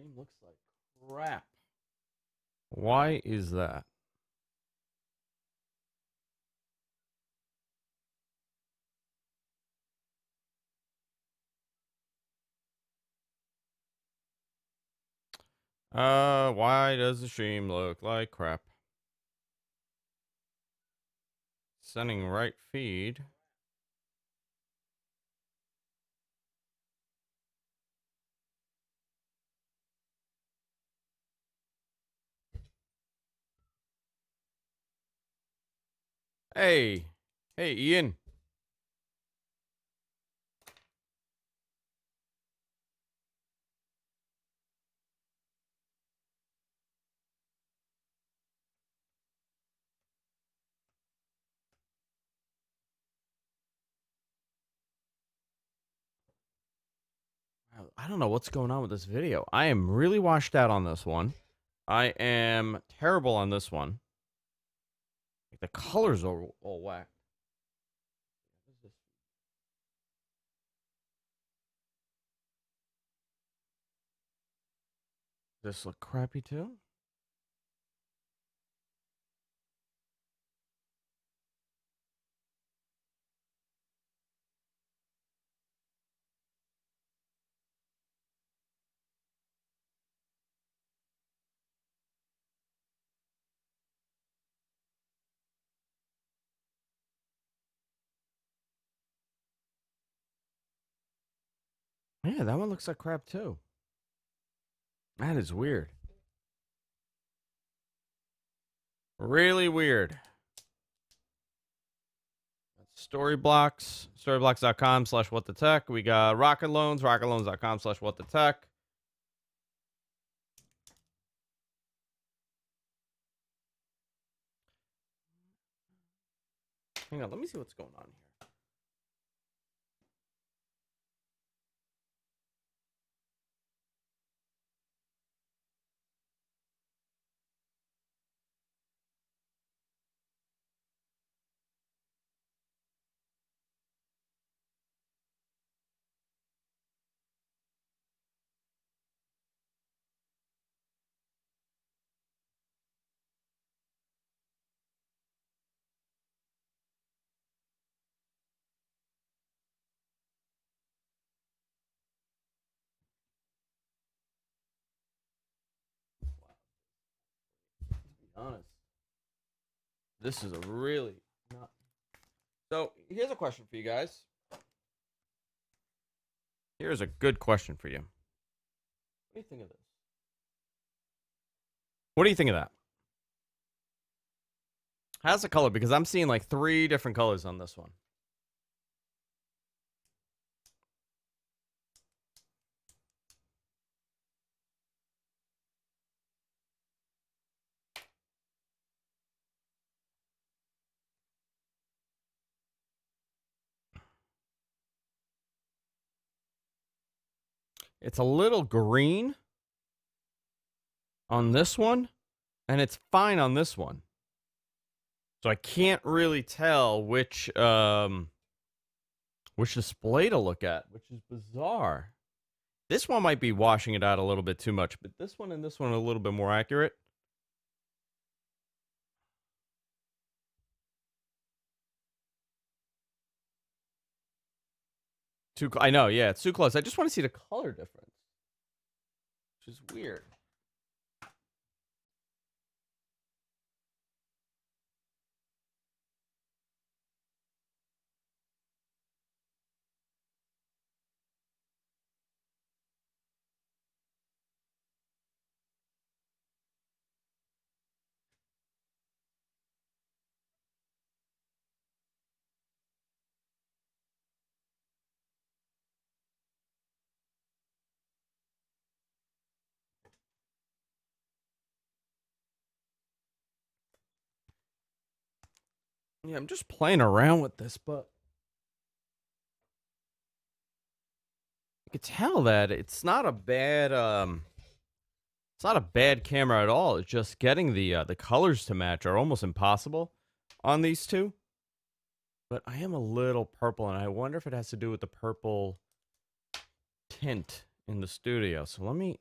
Stream looks like crap. Why is that? Why does the stream look like crap? Sending right feed. Hey. Hey, Ian. I don't know what's going on with this video. I am really washed out on this one. I am terrible on this one. The colors are all whack. Does this look crappy too? Yeah, that one looks like crap too. That is weird. Really weird. Storyblocks, storyblocks.com/whatthetech. We got Rocket Loans, rocketloans.com/whatthetech. Hang on, let me see what's going on here. To be honest, this is a really not. So here's a question for you guys. Here's a good question for you. What do you think of this? What do you think of that? How's the color? Because I'm seeing like 3 different colors on this one. It's a little green on this one, and it's fine on this one. So I can't really tell which display to look at, which is bizarre. This one might be washing it out a little bit too much, but this one and this one are a little bit more accurate. I know, yeah, it's too close. I just want to see the color difference, which is weird. Yeah, I'm just playing around with this, but you can tell that it's not a bad camera at all. It's just getting the colors to match are almost impossible on these two. But I am a little purple, and I wonder if it has to do with the purple tint in the studio. So let me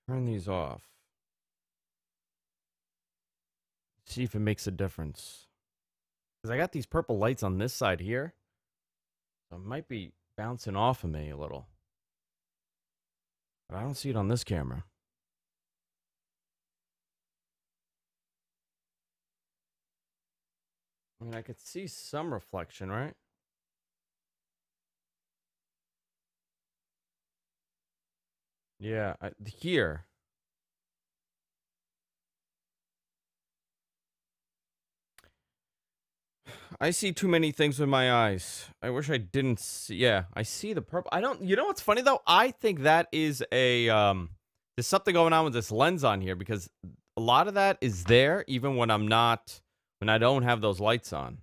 Turn these off. See if it makes a difference. Because I got these purple lights on this side here. So it might be bouncing off of me a little. But I don't see it on this camera. I mean, I could see some reflection, right? Yeah, here. I see too many things with my eyes. I wish I didn't see. Yeah, I see the purple. I don't. You know what's funny though? I think that is a there's something going on with this lens on here because a lot of that is there even when when I don't have those lights on.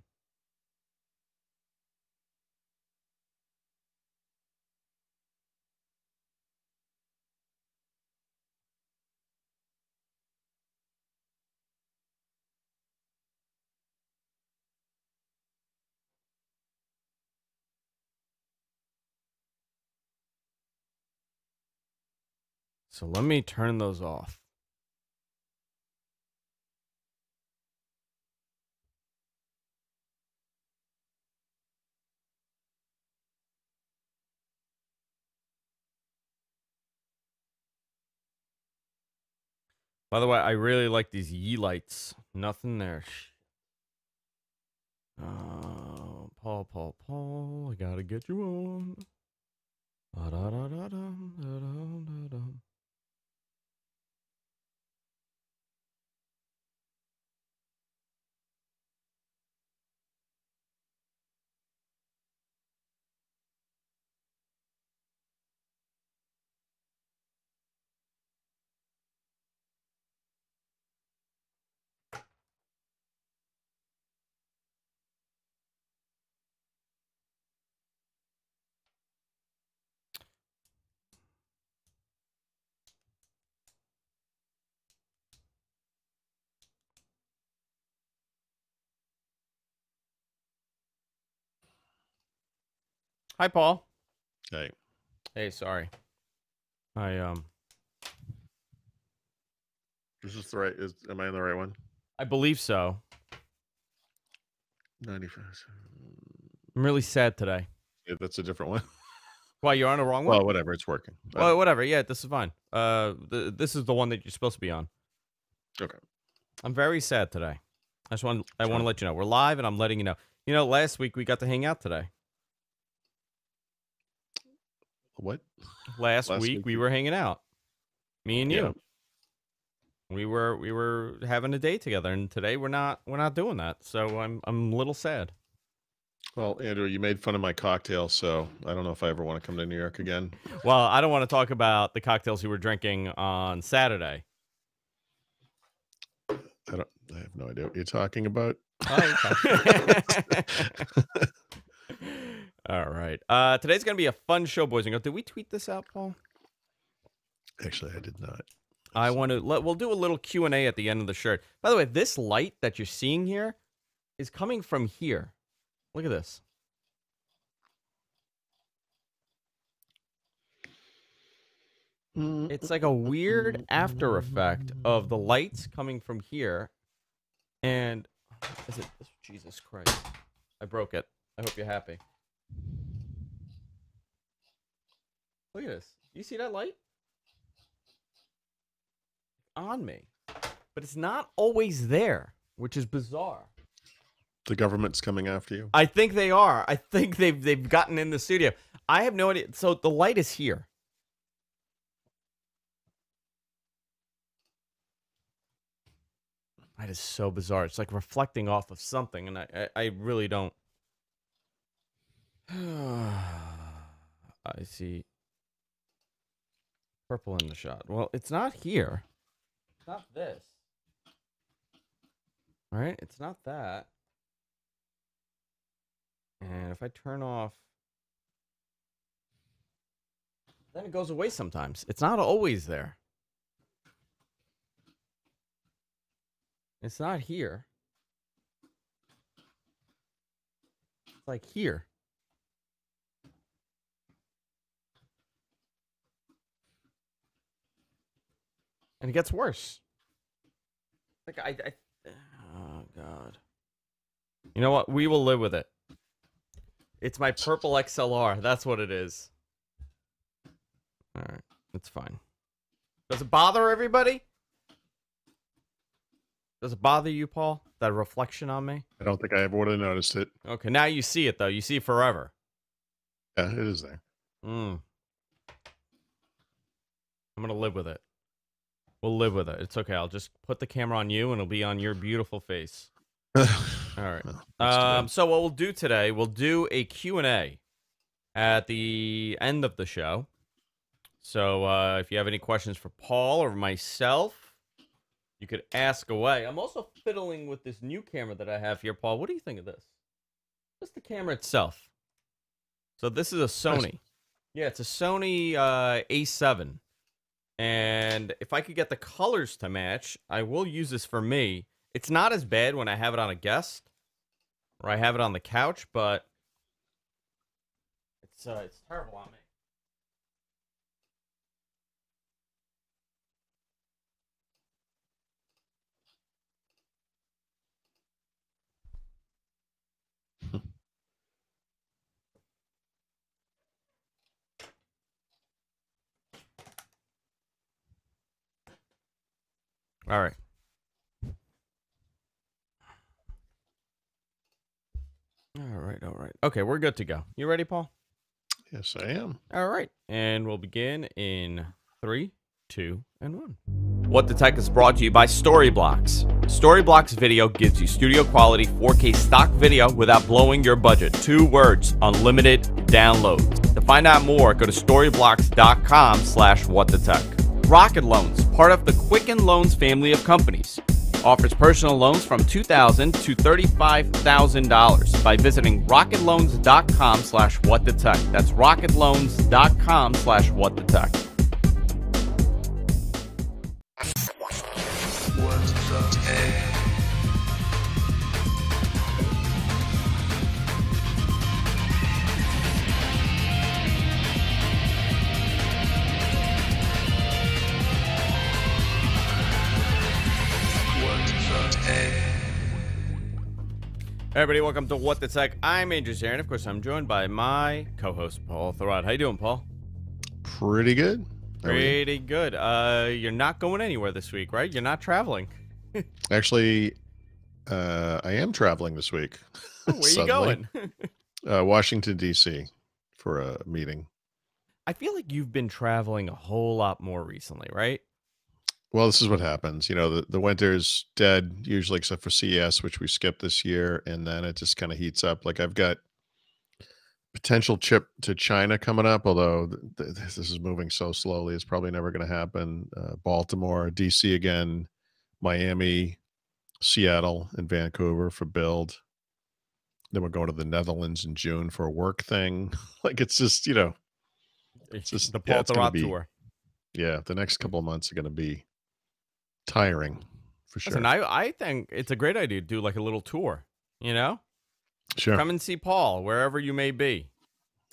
So let me turn those off. By the way, I really like these Yee lights. Nothing there. Paul, I gotta get you on. Hi, Paul. Hey. Hey, sorry. Is this the right? Am I in the right one? I believe so. 95. I'm really sad today. Yeah, that's a different one. Why, you're on the wrong one? Well, whatever. It's working. Well, whatever. Yeah, this is fine. This is the one that you're supposed to be on. Okay. I'm very sad today. I want to let you know we're live, and I'm letting you know. You know, last week we got to hang out today. What? Last week we were hanging out. Me and you. Yeah. We were having a date together, and today we're not doing that. So I'm a little sad. Well, Andrew, you made fun of my cocktail, so I don't know if I ever want to come to New York again. Well, I don't want to talk about the cocktails you were drinking on Saturday. I have no idea what you're talking about. Oh, okay. All right. Today's gonna be a fun show, boys and girls. Did we tweet this out, Paul? Actually, I did not. I want to. We'll do a little Q&A at the end of the shirt. By the way, this light that you're seeing here is coming from here. Look at this. It's like a weird after effect of the lights coming from here. And is it? Jesus Christ. I broke it. I hope you're happy. Look at this. You see that light? On me. But it's not always there, which is bizarre. The government's coming after you? I think they are. I think they've gotten in the studio. I have no idea. So the light is here. That is so bizarre. It's like reflecting off of something, and I really don't. I see purple in the shot. Well, it's not here. It's not this. All right, it's not that. And if I turn off, then it goes away sometimes. It's not always there. It's not here. It's like here. And it gets worse. Like oh god. You know what? We will live with it. It's my purple XLR. That's what it is. All right, it's fine. Does it bother everybody? Does it bother you, Paul? That reflection on me? I don't think I ever would have noticed it. Okay, now you see it though. You see it forever. Yeah, it is there. I'm gonna live with it. We'll live with it. It's okay. I'll just put the camera on you, and it'll be on your beautiful face. All right. So what we'll do today, we'll do a Q&A at the end of the show. So if you have any questions for Paul or myself, you could ask away. I'm also fiddling with this new camera that I have here, Paul. What do you think of this? Just the camera itself. So this is a Sony. Nice. Yeah, it's a Sony A7. And if I could get the colors to match, I will use this for me. It's not as bad when I have it on a guest or I have it on the couch, but it's terrible on me. All right. All right. Okay, we're good to go. You ready, Paul? Yes, I am. All right. And we'll begin in 3, 2, and 1. What the Tech is brought to you by Storyblocks. Storyblocks Video gives you studio quality 4K stock video without blowing your budget. 2 words, unlimited downloads. To find out more, go to storyblocks.com/whatthetech. Rocket Loans, part of the Quicken Loans family of companies, offers personal loans from $2,000 to $35,000 by visiting rocketloans.com/whatthetech. That's rocketloans.com/whatthetech. Hey everybody, welcome to What the Tech. I'm Andrew here, and of course I'm joined by my co-host Paul Thurrott. How you doing, Paul? Pretty good. Pretty good. You're not going anywhere this week, right? You're not traveling. Actually, I am traveling this week. Oh, where you going? Washington, D.C. for a meeting. I feel like you've been traveling a whole lot more recently, right? Well, this is what happens. You know, the winter's dead, usually except for CES, which we skipped this year, and then it just kind of heats up. Like I've got potential trip to China coming up, although this is moving so slowly, it's probably never going to happen. Baltimore, DC again, Miami, Seattle, and Vancouver for build. Then we're going to the Netherlands in June for a work thing. Like it's just, you know, it's just the Paul Thurrott tour. Yeah, the next couple of months are going to be tiring for sure. Listen, I think it's a great idea to do like a little tour, you know? Sure. Come and see Paul wherever you may be.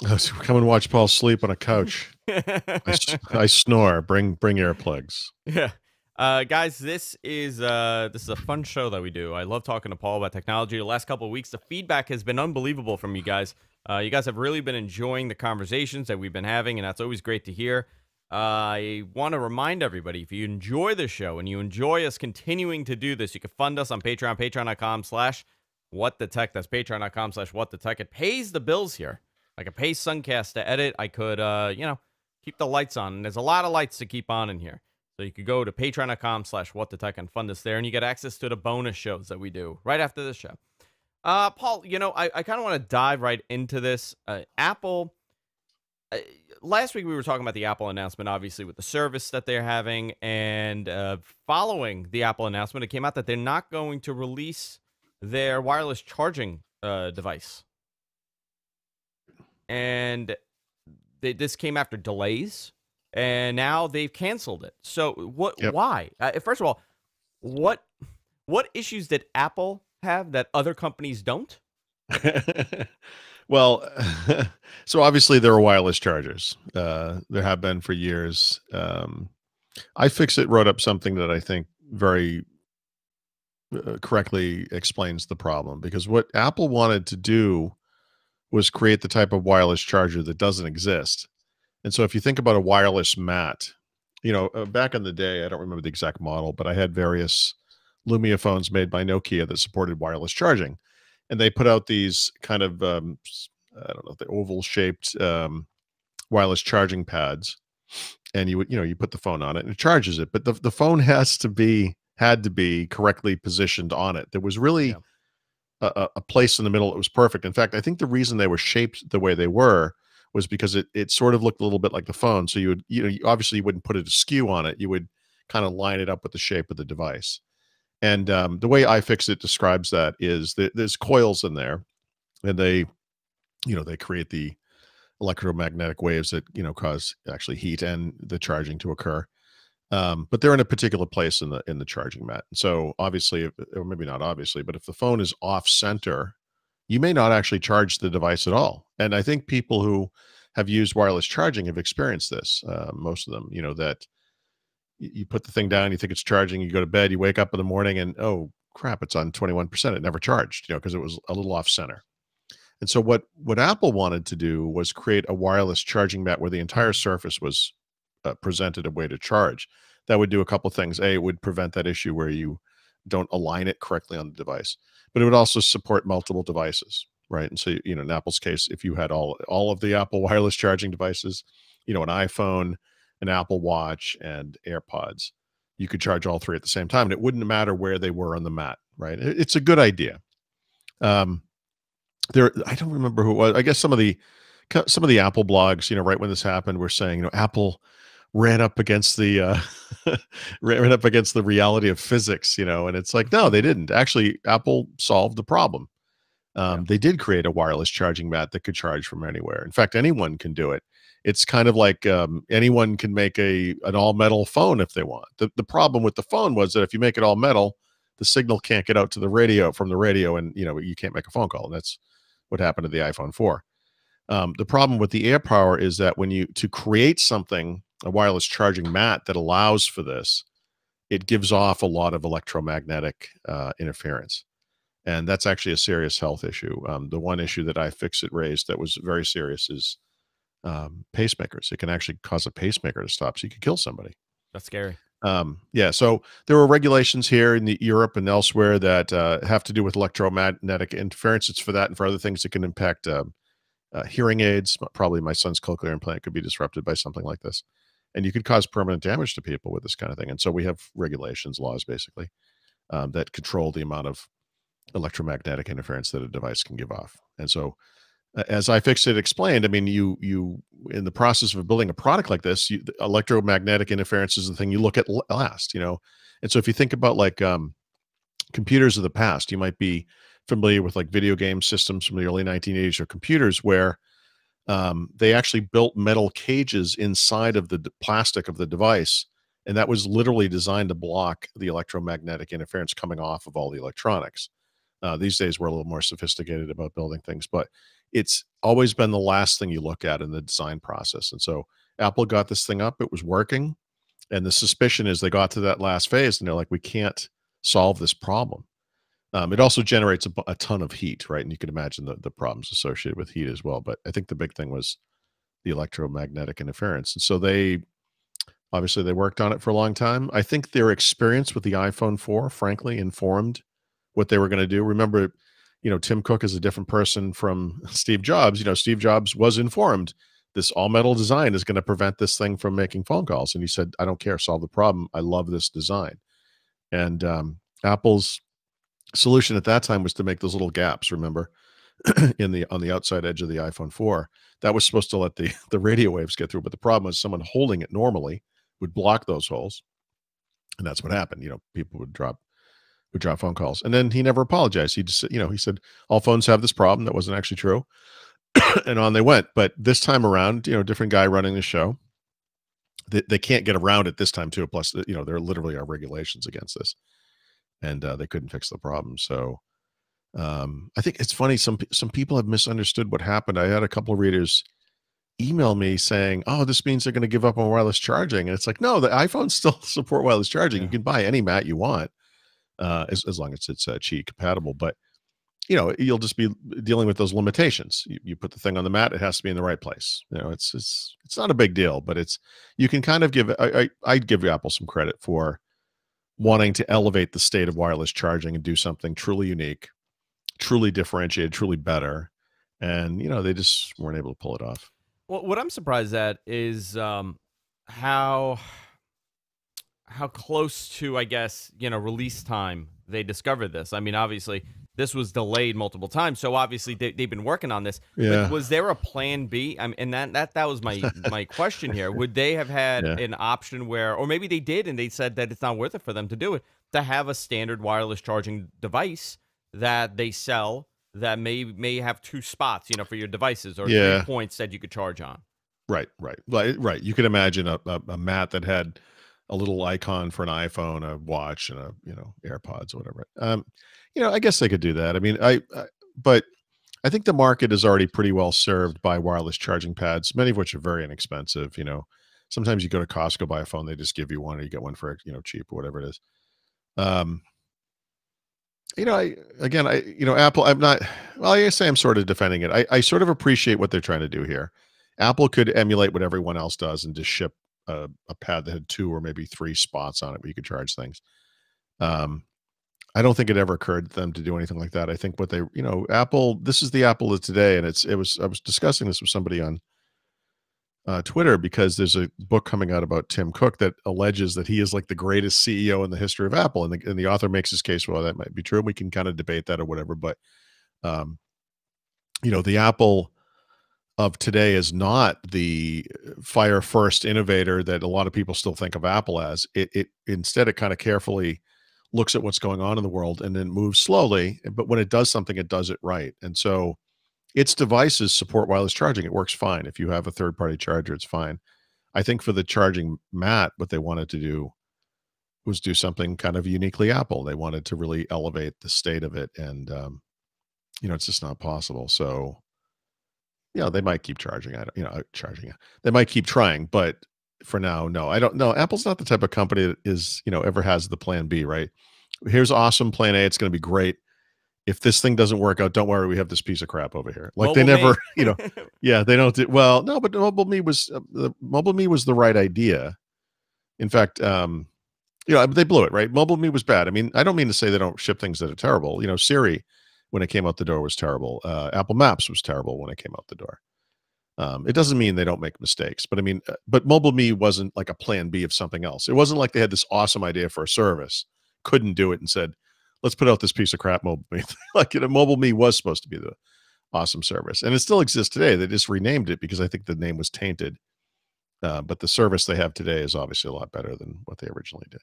Come and watch Paul sleep on a couch. I snore. Bring earplugs. Yeah. Guys, this is a fun show that we do. I love talking to Paul about technology. The last couple of weeks, the feedback has been unbelievable from you guys. You guys have really been enjoying the conversations that we've been having, and that's always great to hear. I want to remind everybody, if you enjoy the show and you enjoy us continuing to do this, you can fund us on Patreon, patreon.com/whatthetech. That's patreon.com/whatthetech. It pays the bills here. Like it pays Suncast to edit. I could, keep the lights on. And there's a lot of lights to keep on in here. So you could go to patreon.com/whatthetech and fund us there, and you get access to the bonus shows that we do right after this show. Paul, I kind of want to dive right into this. Apple... last week we were talking about the Apple announcement, obviously, with the service that they're having. And following the Apple announcement, it came out that they're not going to release their wireless charging device. And this came after delays. And now they've canceled it. So what? Yep. Why? First of all, what issues did Apple have that other companies don't? Well, so obviously there are wireless chargers. There have been for years. iFixit wrote up something that I think very correctly explains the problem, because what Apple wanted to do was create the type of wireless charger that doesn't exist. And so if you think about a wireless mat, back in the day, I don't remember the exact model, but I had various Lumia phones made by Nokia that supported wireless charging. And they put out these kind of, I don't know, the oval shaped wireless charging pads. And you put the phone on it and it charges it. But the phone had to be correctly positioned on it. There was really Yeah. a place in the middle that was perfect. In fact, I think the reason they were shaped the way they were was because it sort of looked a little bit like the phone. So obviously you wouldn't put it askew on it. You would kind of line it up with the shape of the device. And the way iFixit describes that is that there's coils in there, and they create the electromagnetic waves that cause actually heat and the charging to occur. But they're in a particular place in the charging mat. So obviously, or maybe not obviously, but if the phone is off center, you may not actually charge the device at all. And I think people who have used wireless charging have experienced this. Most of them, that you put the thing down, you think it's charging, you go to bed, you wake up in the morning, and oh crap, it's on 21%. It never charged, because it was a little off center. And so what Apple wanted to do was create a wireless charging mat where the entire surface was presented a way to charge. That would do a couple things. A, it would prevent that issue where you don't align it correctly on the device, but it would also support multiple devices, right? And so, in Apple's case, if you had all of the Apple wireless charging devices, an iPhone, an Apple Watch, and AirPods, you could charge all three at the same time, and it wouldn't matter where they were on the mat, right? It's a good idea. I don't remember who it was. I guess some of the Apple blogs, right when this happened, were saying, Apple ran up against the ran up against the reality of physics, and it's like, no, they didn't. Actually, Apple solved the problem. Yeah. They did create a wireless charging mat that could charge from anywhere. In fact, anyone can do it. It's kind of like anyone can make an all metal phone if they want. The problem with the phone was that if you make it all metal, the signal can't get out to the radio from the radio, and you can't make a phone call. And that's what happened to the iPhone 4. The problem with the AirPower is that to create something, a wireless charging mat that allows for this, it gives off a lot of electromagnetic interference. And that's actually a serious health issue. The one issue that iFixit raised that was very serious is pacemakers. It can actually cause a pacemaker to stop, so you could kill somebody. That's scary. Yeah, so there were regulations here in Europe and elsewhere that have to do with electromagnetic interference. It's for that and for other things that can impact hearing aids. Probably my son's cochlear implant could be disrupted by something like this. And you could cause permanent damage to people with this kind of thing. And so we have regulations, laws, basically, that control the amount of electromagnetic interference that a device can give off. And so as iFixit explained, I mean, you in the process of building a product like this, the electromagnetic interference is the thing you look at last, And so if you think about like computers of the past, you might be familiar with like video game systems from the early 1980s or computers where they actually built metal cages inside of the plastic of the device. And that was literally designed to block the electromagnetic interference coming off of all the electronics. These days, we're a little more sophisticated about building things, but it's always been the last thing you look at in the design process. And so Apple got this thing up, it was working. And the suspicion is they got to that last phase and they're like, we can't solve this problem. It also generates a ton of heat, right? And you can imagine the problems associated with heat as well. But I think the big thing was the electromagnetic interference. And so they worked on it for a long time. I think their experience with the iPhone 4, frankly, informed what they were going to do. Remember, Tim Cook is a different person from Steve Jobs. Steve Jobs was informed this all metal design is going to prevent this thing from making phone calls. And he said, I don't care, solve the problem. I love this design. And Apple's solution at that time was to make those little gaps, remember, on the outside edge of the iPhone 4. That was supposed to let the radio waves get through. But the problem was someone holding it normally would block those holes. And that's what happened. People would drop phone calls. And then he never apologized. He just, he said, all phones have this problem. That wasn't actually true. And on they went. But this time around, different guy running the show. They can't get around it this time too. Plus, there literally are regulations against this. And they couldn't fix the problem. So I think it's funny. Some people have misunderstood what happened. I had a couple of readers email me saying, "Oh, this means they're going to give up on wireless charging." And it's like, no, the iPhones still support wireless charging. You Yeah. can buy any mat you want, as long as it's Qi compatible. But you'll just be dealing with those limitations. You put the thing on the mat; it has to be in the right place. It's not a big deal, but you can kind of give. I'd give Apple some credit for wanting to elevate the state of wireless charging and do something truly unique, truly differentiated, truly better. And they just weren't able to pull it off. Well, what I'm surprised at is how how close to, I guess, release time they discovered this. I mean, obviously, this was delayed multiple times, so obviously they've been working on this. But Yeah. was there a plan B? I mean, and that was my question here. Would they have had Yeah. an option where, or maybe they did, and they said that it's not worth it for them to do it, to have a standard wireless charging device that they sell that may have two spots, for your devices, or three Yeah. points that you could charge on. Right. You could imagine a mat that had a little icon for an iPhone, a watch, and AirPods or whatever. I guess they could do that. I mean, but I think the market is already pretty well served by wireless charging pads, many of which are very inexpensive. Sometimes you go to Costco, buy a phone, they just give you one, or you get one for cheap or whatever it is. Um, Apple. I'm not. Well, I guess I'm sort of defending it. I sort of appreciate what they're trying to do here. Apple could emulate what everyone else does and just ship a pad that had two or maybe three spots on it where you could charge things. Um, I don't think it ever occurred to them to do anything like that. I think what Apple. This is the Apple of today, and it was. I was discussing this with somebody on Twitter because there's a book coming out about Tim Cook that alleges that he is like the greatest CEO in the history of Apple, and the author makes his case. Well, that might be true. We can kind of debate that or whatever, but um, the Apple of today is not the fire first innovator that a lot of people still think of Apple as. It instead, it kind of carefully looks at what's going on in the world and then moves slowly. But when it does something, it does it right. And so its devices support wireless charging. It works fine. If you have a third party charger, it's fine. I think for the charging mat, what they wanted to do was do something kind of uniquely Apple. They wanted to really elevate the state of it. And, it's just not possible. So, they might keep charging. I don't, charging. They might keep trying, but for now, no, I don't know. Apple's not the type of company that is, ever has the plan B, right? Here's awesome plan A. It's going to be great. If this thing doesn't work out, don't worry. We have this piece of crap over here. Like they Mobile never, me. yeah, they don't do well. No, but Mobile Me was the right idea. In fact, they blew it, right? Mobile Me was bad. I mean, I don't mean to say they don't ship things that are terrible. Siri, when it came out the door, was terrible. Apple Maps was terrible when it came out the door. It doesn't mean they don't make mistakes, but I mean, but Mobile Me wasn't like a plan B of something else. It wasn't like they had this awesome idea for a service, couldn't do it, and said, let's put out this piece of crap Mobile Me. Like, Mobile Me was supposed to be the awesome service, and it still exists today. They just renamed it because I think the name was tainted. But the service they have today is obviously a lot better than what they originally did.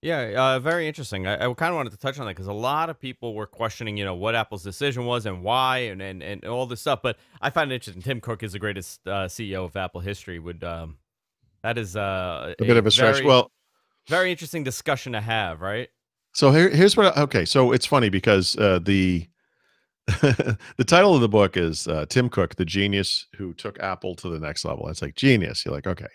Yeah, very interesting. I kind of wanted to touch on that because a lot of people were questioning, what Apple's decision was and why, and all this stuff. But I find it interesting. Tim Cook is the greatest CEO of Apple history. That is A bit a of a stretch. very Well, very interesting discussion to have, right? so here's what. Okay, so it's funny because the the title of the book is Tim Cook, the genius who took Apple to the next level. It's like genius. You're like, okay,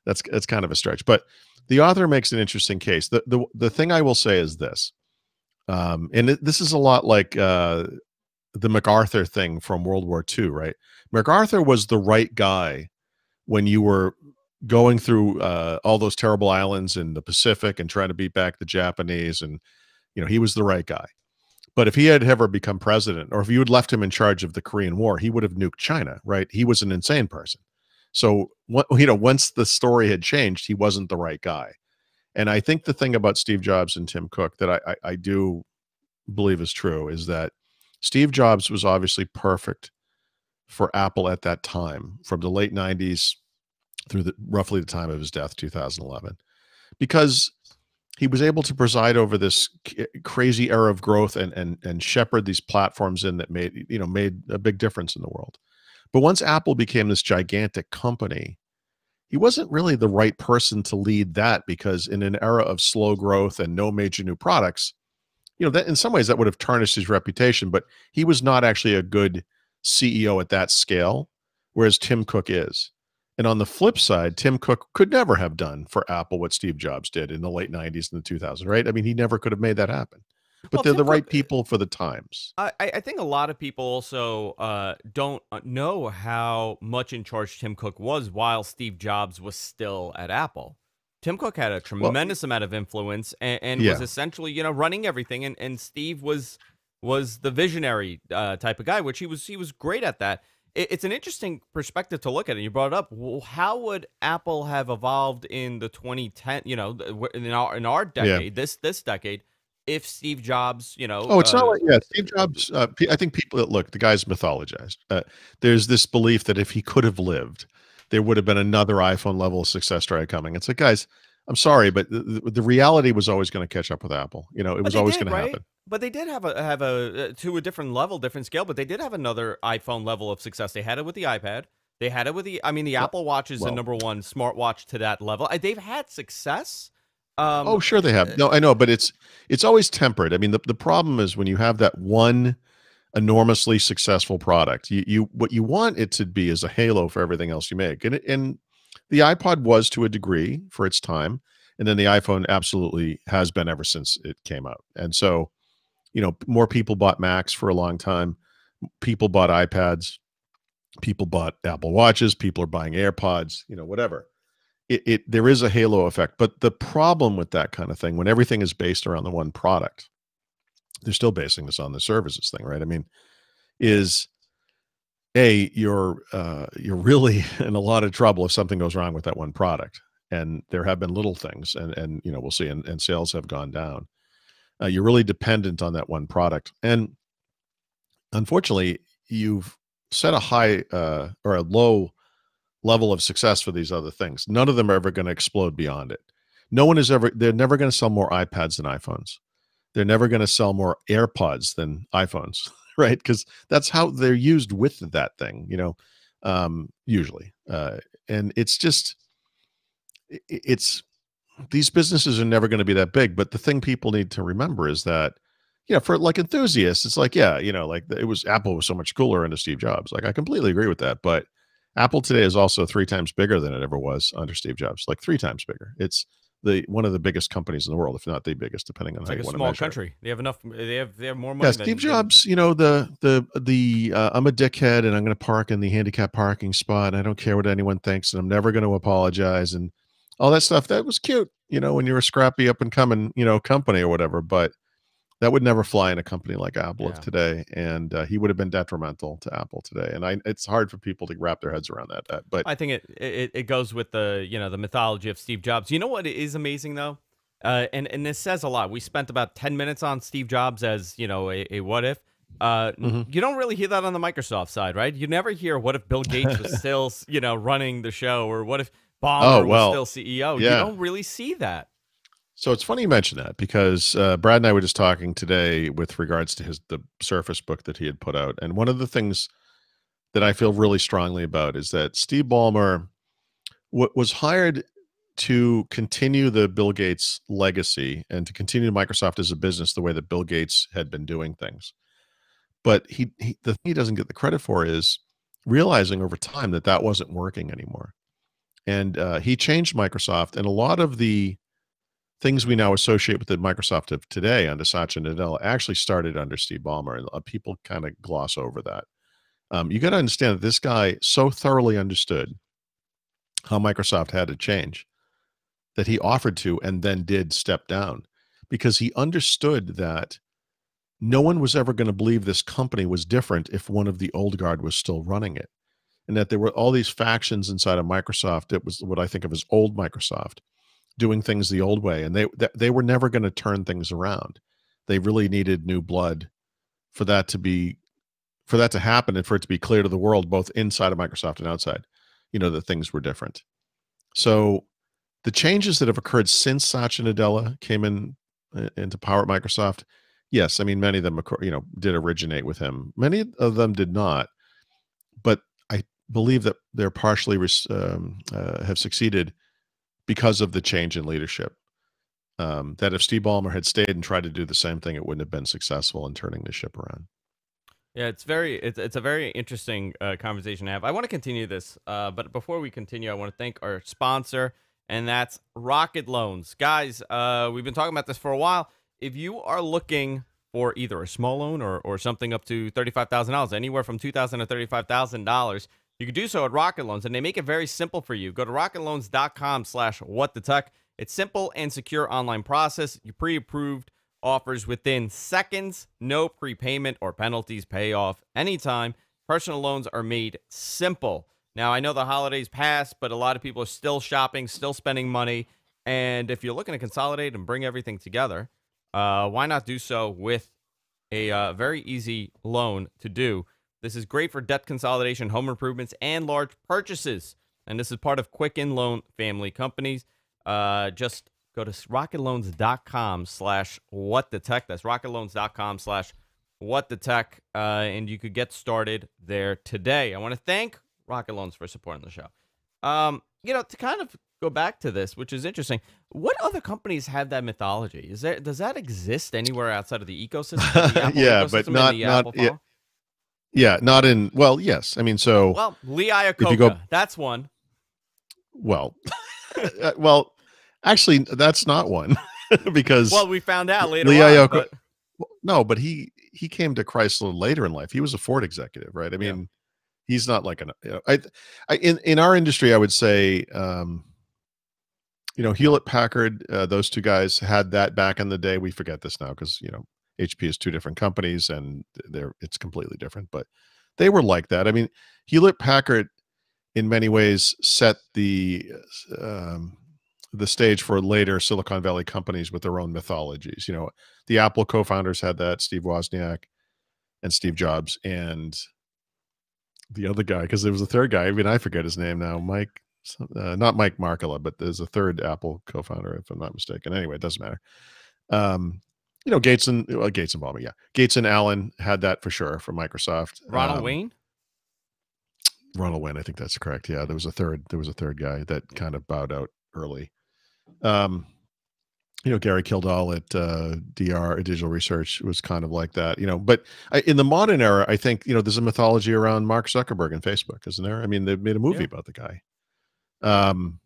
that's kind of a stretch, but the author makes an interesting case. The thing I will say is this, this is a lot like the MacArthur thing from World War II, right? MacArthur was the right guy when you were going through all those terrible islands in the Pacific and trying to beat back the Japanese, and he was the right guy. But if he had ever become president, or if you had left him in charge of the Korean War, he would have nuked China, right? He was an insane person. So, once the story had changed, he wasn't the right guy. And I think the thing about Steve Jobs and Tim Cook that I do believe is true is that Steve Jobs was obviously perfect for Apple at that time, from the late 90s through roughly the time of his death, 2011, because he was able to preside over this crazy era of growth and shepherd these platforms in that made a big difference in the world. But once Apple became this gigantic company, he wasn't really the right person to lead that, because in an era of slow growth and no major new products, that in some ways that would have tarnished his reputation, but he was not actually a good CEO at that scale. whereas Tim Cook is. And on the flip side, Tim Cook could never have done for Apple what Steve Jobs did in the late 90s and the 2000s, right? I mean, he never could have made that happen. But Well, they're Tim the right Cook. people for the times. I think a lot of people also don't know how much in charge Tim Cook was while Steve Jobs was still at Apple. Tim Cook had a Well, tremendous amount of influence and was yeah. essentially, running everything. And Steve was the visionary type of guy, which he was great at that. It's an interesting perspective to look at it. You brought it up. Well, how would Apple have evolved in the 2010, in our Yeah. decade, this decade, if Steve Jobs, Oh, it's not like yeah, Steve Jobs, I think people look, the guy's mythologized. There's this belief that if he could have lived, there would have been another iPhone level of success story coming. It's like, guys, I'm sorry, but the reality was always going to catch up with Apple. It But was they always did, going to right? happen. But they did have a to a different level, different scale. But they did have another iPhone level of success. They had it with the iPad. They had it with the. I mean, the Well, Apple Watch is the well, number one smartwatch to that level. They've had success. oh, sure they have. No, I know, but it's always tempered. I mean, the problem is when you have that one enormously successful product, you what you want it to be is a halo for everything else you make. And the iPod was to a degree for its time, and then the iPhone absolutely has been ever since it came out. And so, more people bought Macs for a long time. People bought iPads. People bought Apple Watches. People are buying AirPods. Whatever. There is a halo effect, but the problem with that kind of thing, when everything is based around the one product, they're still basing this on the services thing, right? I mean, is you're really in a lot of trouble if something goes wrong with that one product. And there have been little things, and we'll see, and sales have gone down. You're really dependent on that one product, and unfortunately, you've set a high or a low level of success for these other things. None of them are ever going to explode beyond it. No one is ever. They're never going to sell more iPads than iPhones. They're never going to sell more AirPods than iPhones, right? Because that's how they're used with that thing, usually. And it's just, it's these businesses are never going to be that big. But the thing people need to remember is that, for like enthusiasts, it's like, yeah, like it was Apple was so much cooler under Steve Jobs. Like I completely agree with that. But Apple today is also 3 times bigger than it ever was under Steve Jobs, like 3 times bigger. It's one of the biggest companies in the world, if not the biggest, depending on it's how like you a want to small measure it. country. They have enough. They have more Yeah, money Steve than. Jobs, the I'm a dickhead and I'm going to park in the handicap parking spot. And I don't care what anyone thinks, and I'm never going to apologize and all that stuff. That was cute, when you're a scrappy up and coming, company or whatever. But that would never fly in a company like Apple of Yeah. today, and he would have been detrimental to Apple today. And it's hard for people to wrap their heads around that. But I think it goes with the mythology of Steve Jobs. You know what is amazing though, and this says a lot. We spent about 10 minutes on Steve Jobs as a what if. mhm. You don't really hear that on the Microsoft side, right? You never hear what if Bill Gates was still running the show, or what if Oh Ballmer was well, still CEO. You yeah. don't really see that. So it's funny you mention that because Brad and I were just talking today with regards to the Surface book that he had put out, and one of the things that I feel really strongly about is that Steve Ballmer was hired to continue the Bill Gates legacy and to continue Microsoft as a business the way that Bill Gates had been doing things. But the thing he doesn't get the credit for is realizing over time that that wasn't working anymore. And he changed Microsoft, and a lot of the things we now associate with the Microsoft of today under Satya Nadella actually started under Steve Ballmer, and people kind of gloss over that. You got to understand that this guy so thoroughly understood how Microsoft had to change that he offered to and then did step down because he understood that no one was ever going to believe this company was different if one of the old guard was still running it. And that there were all these factions inside of Microsoft. It was what I think of as old Microsoft doing things the old way. And they were never going to turn things around. They really needed new blood for that to happen and for it to be clear to the world, both inside of Microsoft and outside, that things were different. So the changes that have occurred since Satya Nadella came into power at Microsoft, yes, I mean many of them, did originate with him. Many of them did not, but I believe that they're partially have succeeded because of the change in leadership. That if Steve Ballmer had stayed and tried to do the same thing, it wouldn't have been successful in turning the ship around. Yeah, it's a very interesting conversation to have. I want to continue this, but before we continue, I want to thank our sponsor, and that's Rocket Loans, guys. We've been talking about this for a while. If you are looking for either a small loan or something up to $35,000, anywhere from $2,000 to $35,000, you can do so at Rocket Loans, and they make it very simple for you. Go to rocketloans.com/whatthetech. It's simple and secure online process. You pre-approved offers within seconds, no prepayment or penalties, pay off anytime. Personal loans are made simple. Now, I know the holidays passed, but a lot of people are still shopping, still spending money. And if you're looking to consolidate and bring everything together, why not do so with a very easy loan to do? This is great for debt consolidation, home improvements, and large purchases. And this is part of Quicken Loan family companies. Just go to rocketloans.com/whatthetech. That's rocketloans.com/whatthetech. And you could get started there today. I want to thank Rocket Loans for supporting the show. To kind of go back to this, which is interesting. What other companies have that mythology? Does that exist anywhere outside of the ecosystem, the Apple Yeah, but ecosystem, and the Apple yeah, phone? yeah, not in. Well, yes. I mean, so Well, Lee if you go, Iacocca, that's one. well, well, actually, that's not one because Well, we found out later Lee on, Iacocca. but No, but he came to Chrysler later in life. He was a Ford executive, right? I yeah, mean, he's not like in our industry, I would say, Hewlett Packard, those two guys had that back in the day. We forget this now because HP is two different companies and it's completely different. But they were like that. I mean, Hewlett Packard, in many ways, set the stage for later Silicon Valley companies with their own mythologies. The Apple co-founders had that, Steve Wozniak and Steve Jobs, and the other guy, because there was a third guy. I mean, I forget his name now. Not Mike Markula, but there's a third Apple co-founder, if I'm not mistaken. Anyway, it doesn't matter. Gates and Ballmer, yeah. Gates and Allen had that for sure for Microsoft. Ronald Wayne. Ronald Wayne, I think that's correct. Yeah, there was a third guy that kind of bowed out early. Gary Kildall at DR Digital Research was kind of like that, but in the modern era, I think, there's a mythology around Mark Zuckerberg and Facebook, isn't there? I mean, they made a movie about the guy. And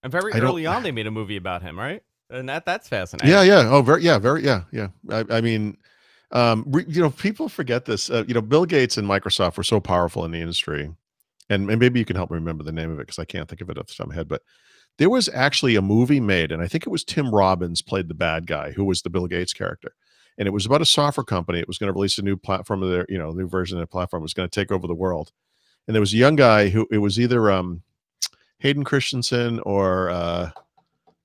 very early on, they made a movie about him, right? And that's fascinating. Yeah. Oh, yeah. I mean, people forget this. Bill Gates and Microsoft were so powerful in the industry, and maybe you can help me remember the name of it because I can't think of it off the top of my head, but there was actually a movie made, and I think it was Tim Robbins played the bad guy, who was the Bill Gates character. And it was about a software company. It was going to release a new platform of their, new version of their platform. It was going to take over the world. And there was a young guy who, it was either Hayden Christensen or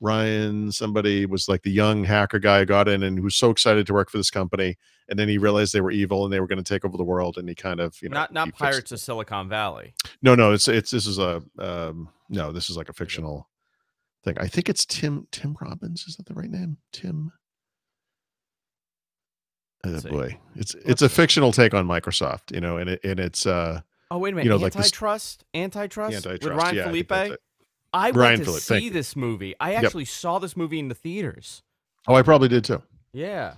Ryan, somebody was like the young hacker guy who got in and who was so excited to work for this company. And then he realized they were evil and they were going to take over the world. And he kind of, not Pirates of Silicon Valley. No, this is like a fictional thing. I think it's Tim Robbins. Is that the right name? Tim. Oh boy, it's a fictional take on Microsoft, and it's oh, wait a minute, Antitrust with Ryan Felipe. I went to see this movie. I actually saw this movie in the theaters. Oh, I probably did too. Yeah.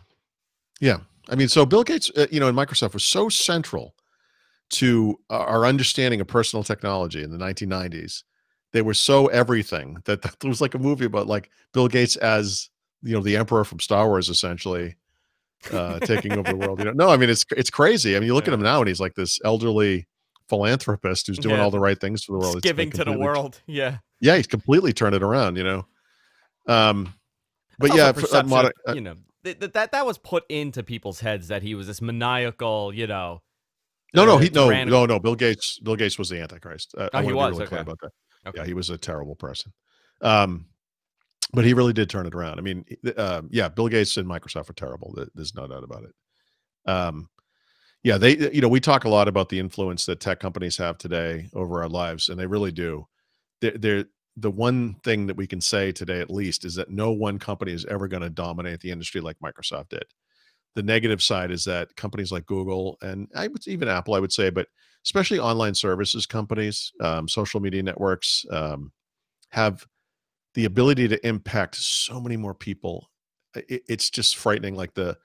I mean, so Bill Gates, and Microsoft was so central to our understanding of personal technology in the 1990s. They were so everything that there was like a movie about like Bill Gates as, the emperor from Star Wars, essentially taking over the world. No, I mean, it's crazy. I mean, you look at him now and he's like this elderly philanthropist who's doing all the right things for the world. It's giving to the world. Yeah. Yeah. He's completely turned it around, but yeah, that was put into people's heads that he was this maniacal, No, Bill Gates was the Antichrist. He was really clear about that. Okay. Yeah, he was a terrible person. But he really did turn it around. I mean, Bill Gates and Microsoft are terrible. There's no doubt about it. We talk a lot about the influence that tech companies have today over our lives, and they really do. They're the one thing that we can say today, at least, is that no one company is ever going to dominate the industry like Microsoft did. The negative side is that companies like Google and even Apple, I would say, but especially online services companies, social media networks, have the ability to impact so many more people. It's just frightening, like the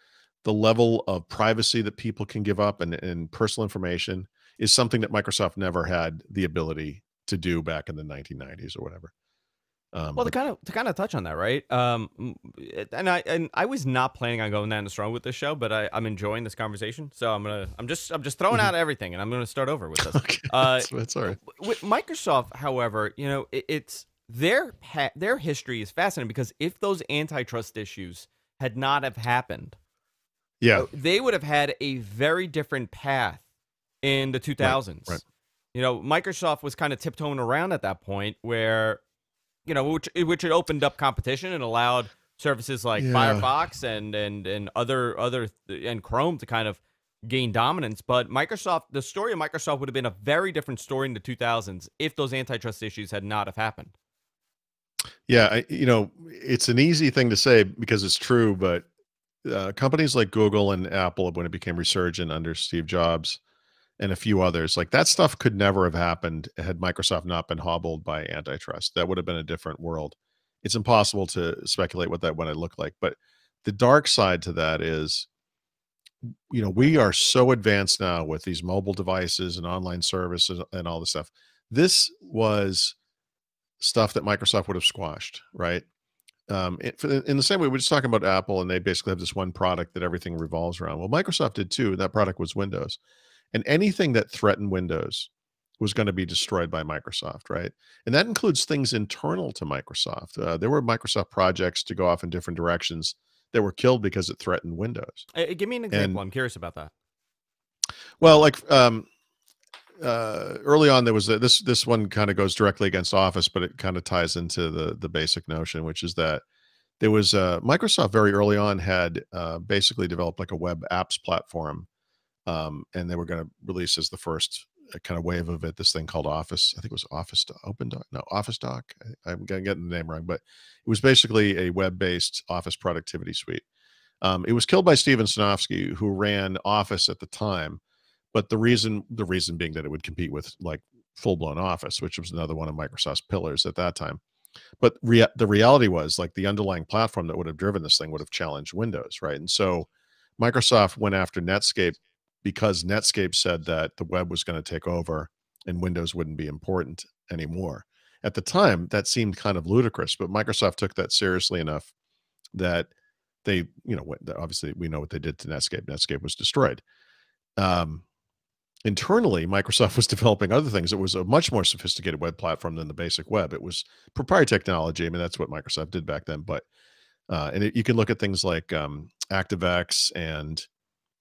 the level of privacy that people can give up and personal information is something that Microsoft never had the ability to do back in the 1990s or whatever. Well, But to kind of touch on that, right? And I was not planning on going that strong with this show, but I'm enjoying this conversation. So I'm just throwing Mhm. out everything, and I'm gonna start over with this. Okay, Uh, that's all right. with Microsoft, however, it's their history is fascinating because if those antitrust issues had not have happened, Yeah, they would have had a very different path in the right, right. 2000s. Microsoft was kind of tiptoeing around at that point where which it opened up competition and allowed services like Yeah. Firefox and other and Chrome to kind of gain dominance. But the story of Microsoft would have been a very different story in the 2000s if those antitrust issues had not have happened. Yeah, it's an easy thing to say because it's true, but companies like Google and Apple, when it became resurgent under Steve Jobs and a few others, like that stuff could never have happened had Microsoft not been hobbled by antitrust. That would have been a different world. It's impossible to speculate what that would have looked like. But the dark side to that is, we are so advanced now with these mobile devices and online services and all this stuff. This was stuff that Microsoft would have squashed, right? In the same way, we're just talking about Apple, and they basically have this one product that everything revolves around. Well, Microsoft did too. That product was Windows, and anything that threatened Windows was going to be destroyed by Microsoft, right? And that includes things internal to Microsoft. There were Microsoft projects to go off in different directions that were killed because it threatened Windows. Give me an example. And I'm curious about that. well, like early on, there was this one kind of goes directly against Office, but it kind of ties into the basic notion, which is that there was Microsoft very early on had basically developed like a web apps platform, and they were going to release as the first kind of wave of it this thing called Office. I think it was Office Open Doc, no Office Doc. I'm going to get the name wrong, but it was basically a web-based Office productivity suite. It was killed by Steven Sinofsky, who ran Office at the time, but the reason being that it would compete with like full-blown Office, which was another one of Microsoft's pillars at that time. But the reality was, like, the underlying platform that would have driven this thing would have challenged Windows, right? And so Microsoft went after Netscape because Netscape said that the web was going to take over and Windows wouldn't be important anymore. At the time, that seemed kind of ludicrous, but Microsoft took that seriously enough that they, obviously we know what they did to Netscape. Netscape was destroyed. Um, Internally, Microsoft was developing other things. It was a much more sophisticated web platform than the basic web. It was proprietary technology. I mean, that's what Microsoft did back then. But you can look at things like ActiveX, and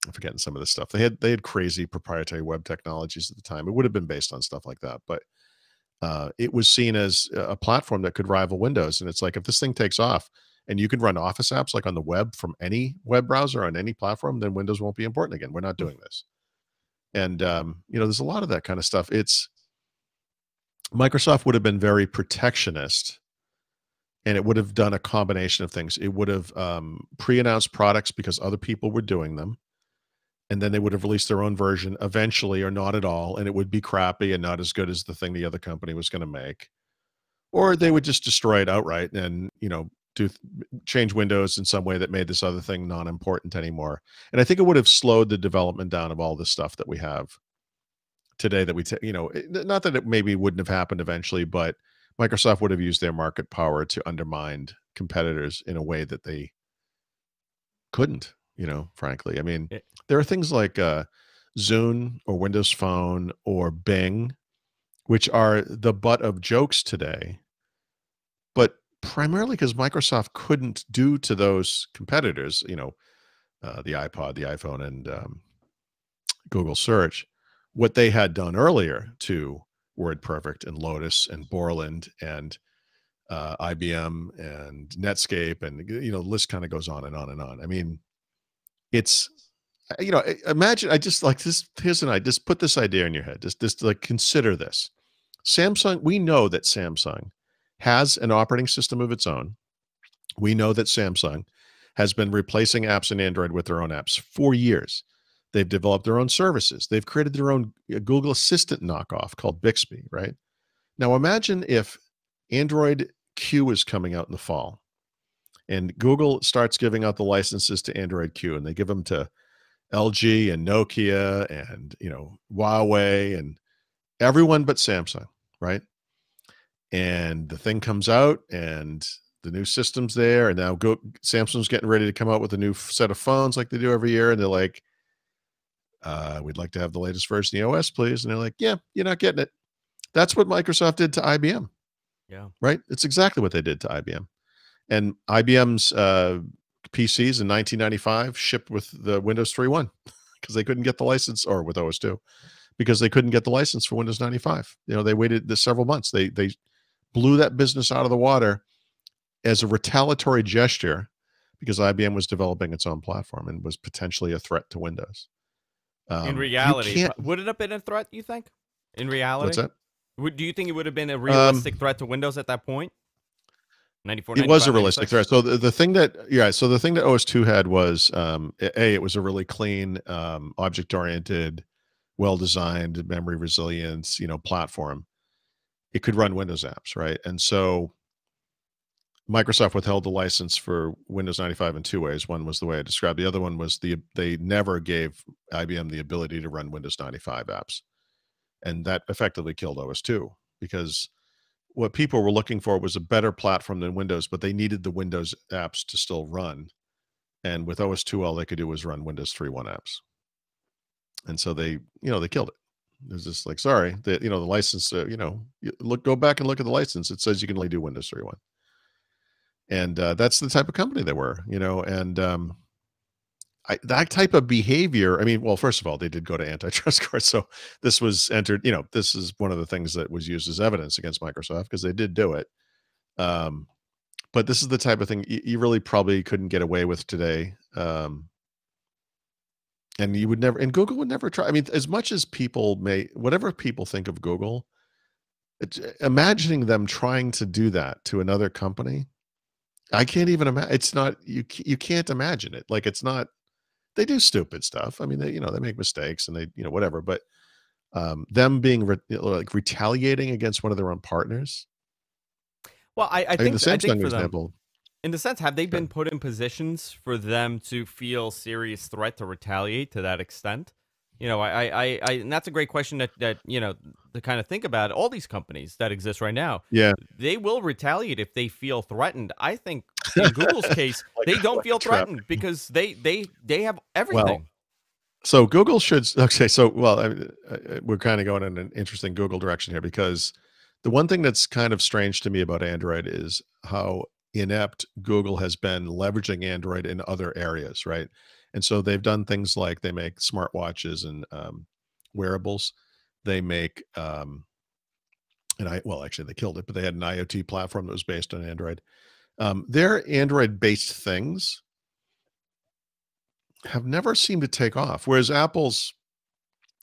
I'm forgetting some of this stuff. They had crazy proprietary web technologies at the time. It would have been based on stuff like that, but it was seen as a platform that could rival Windows. And it's like, if this thing takes off and you can run Office apps like on the web from any web browser on any platform, then Windows won't be important again. We're not doing this. And there's a lot of that kind of stuff. It's Microsoft would have been very protectionist, and it would have done a combination of things. It would have pre-announced products because other people were doing them, and then they would have released their own version eventually, or not at all, and it would be crappy and not as good as the thing the other company was going to make. Or they would just destroy it outright and change Windows in some way that made this other thing non-important anymore. And I think it would have slowed the development down of all this stuff that we have today that not that it maybe wouldn't have happened eventually, but Microsoft would have used their market power to undermine competitors in a way that they couldn't, frankly. I mean, It, there are things like Zune or Windows Phone or Bing, which are the butt of jokes today, but primarily because Microsoft couldn't do to those competitors, the iPod, the iPhone, and Google Search, what they had done earlier to WordPerfect and Lotus and Borland and IBM and Netscape, and the list kind of goes on and on and on. I mean, it's imagine, I just like this. Here's an idea. Just put this idea in your head. Just like consider this. Samsung. We know that Samsung has an operating system of its own. We know that Samsung has been replacing apps in Android with their own apps for years. They've developed their own services. They've created their own Google Assistant knockoff called Bixby, right? Now imagine if Android Q is coming out in the fall, And Google starts giving out the licenses to Android Q, and they give them to LG and Nokia and Huawei and everyone but Samsung, right? And the thing comes out, and the new system's there, and now Samsung's getting ready to come out with a new set of phones like they do every year, and they're like, "We'd like to have the latest version of the OS, please." And they're like, "Yeah, you're not getting it." That's what Microsoft did to IBM, Yeah. right? It's exactly what they did to IBM. And IBM's PCs in 1995 shipped with the Windows 3.1 because they couldn't get the license, or with OS 2 because they couldn't get the license for Windows 95. They waited several months. They blew that business out of the water as a retaliatory gesture because IBM was developing its own platform and was potentially a threat to Windows. In You reality, can't. would it have been a threat, you think? In What's reality? that? Do you think it would have been a Um, realistic threat to Windows at that point? 94, it was 95, a realistic 96. threat. So the thing that, yeah, so the thing that OS 2 had was, it was a really clean, object oriented, well designed, memory resilience, platform. It could run Windows apps, right? And so Microsoft withheld the license for Windows 95 in two ways. One was the way I described. The other one was they never gave IBM the ability to run Windows 95 apps, and that effectively killed OS 2 because what people were looking for was a better platform than Windows, but they needed the Windows apps to still run. And with OS 2, all they could do was run Windows 3.1 apps, and so they killed it. It was just like, sorry, the license. Go back and look at the license. It says you can only do Windows 3.1. And that's the type of company they were, and that type of behavior. I mean, well, first of all, they did go to antitrust court, so this was entered. This is one of the things that was used as evidence against Microsoft because they did do it. Um, but this is the type of thing you really probably couldn't get away with today, and you would never, and Google would never try. I mean, as much as whatever people think of Google, imagining them trying to do that to another company. I can't even imagine. It's not you can't imagine it. Like it's not. They do stupid stuff. I mean, they make mistakes and they whatever. But them being like retaliating against one of their own partners. Well, I mean, the I think Samsung for them, example. in the sense, have they been Good. put in positions for them to feel serious threat to retaliate to that extent? And that's a great question that to kind of think about. All these companies that exist right now, Yeah, they will retaliate if they feel threatened. I think in Google's case, like they don't like a feel trap. threatened because they have Well, everything. so Google should. Okay, so well, we're kind of going in an interesting Google direction here because the one thing that's kind of strange to me about Android is how inept Google has been leveraging Android in other areas, right? And so they've done things like they make smartwatches and wearables. They make, well, actually, they killed it, but they had an IoT platform that was based on Android. Their Android-based things have never seemed to take off, whereas Apple's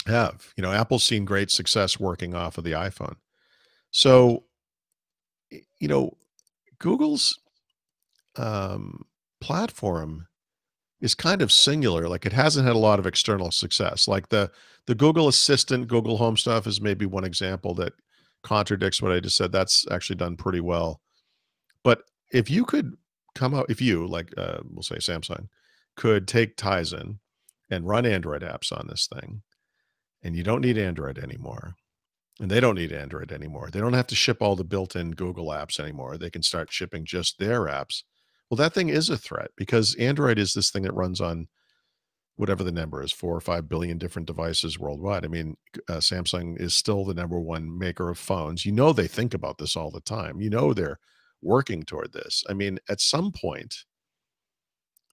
have. Apple's seen great success working off of the iPhone. So, you know, Google's platform is kind of singular. Like it hasn't had a lot of external success. Like the Google Assistant, Google Home stuff is maybe one example that contradicts what I just said. That's actually done pretty well. But if you could if you like, we'll say Samsung, could take Tizen and run Android apps on this thing, and you don't need Android anymore, and they don't need Android anymore. They don't have to ship all the built-in Google apps anymore. They can start shipping just their apps. Well, that thing is a threat because Android is this thing that runs on whatever the number is, 4 or 5 billion different devices worldwide. I mean, Samsung is still the number one maker of phones. They think about this all the time. They're working toward this. I mean, at some point,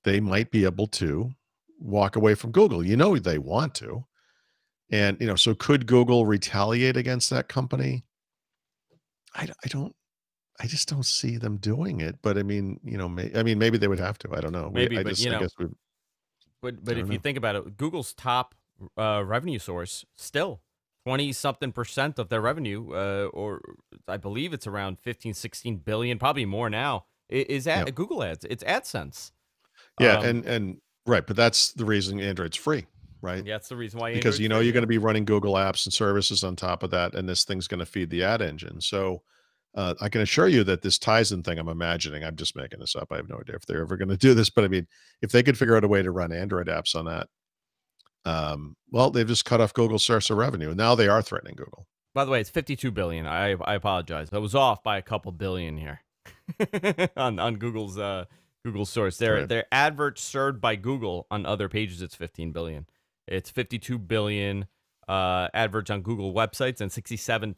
they might be able to walk away from Google. They want to. And, so could Google retaliate against that company? I don't, I just don't see them doing it. But I mean, maybe they would have to. I don't know. Maybe, but I guess we, I but don't if you know. think about it, Google's top revenue source still 20 something percent of their revenue, or I believe it's around 15, 16 billion, probably more now, is Yeah. at Google Ads. It's AdSense. Yeah. Um, And right. But that's the reason Android's free, right? yeah, that's the reason why Because Android's free. you're going Yeah. to be running Google apps and services on top of that, and this thing's going to feed the ad engine. So I can assure you that this Tizen thing I'm imagining, I'm just making this up. I have no idea if they're ever going to do this, but I mean, if they could figure out a way to run Android apps on that, well, they've just cut off Google's source of revenue. Now they are threatening Google. By the way, it's 52 billion. I apologize. I was off by a couple billion here on Google's source. Their adverts served by Google on other pages. It's 15 billion. It's 52 billion adverts on Google websites and 67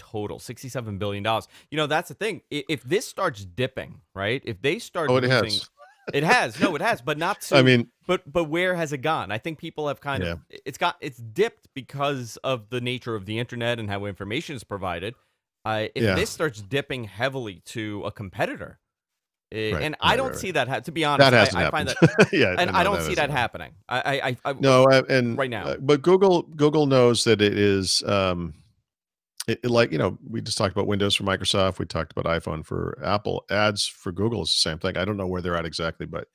billion dollars. You know, that's the thing. If this starts dipping, right? If they start Oh, it losing, has. it has. No, it has, but not to. I mean, but where has it gone? I think people have kind of it's dipped because of the nature of the internet and how information is provided. If this starts dipping heavily to a competitor, and I don't see that. To be honest, that hasn't I find happened. that, and I don't see that happening. No, and right now, but Google knows that it is. Like, you know, we just talked about Windows for Microsoft. We talked about iPhone for Apple. Ads for Google is the same thing. I don't know where they're at exactly, but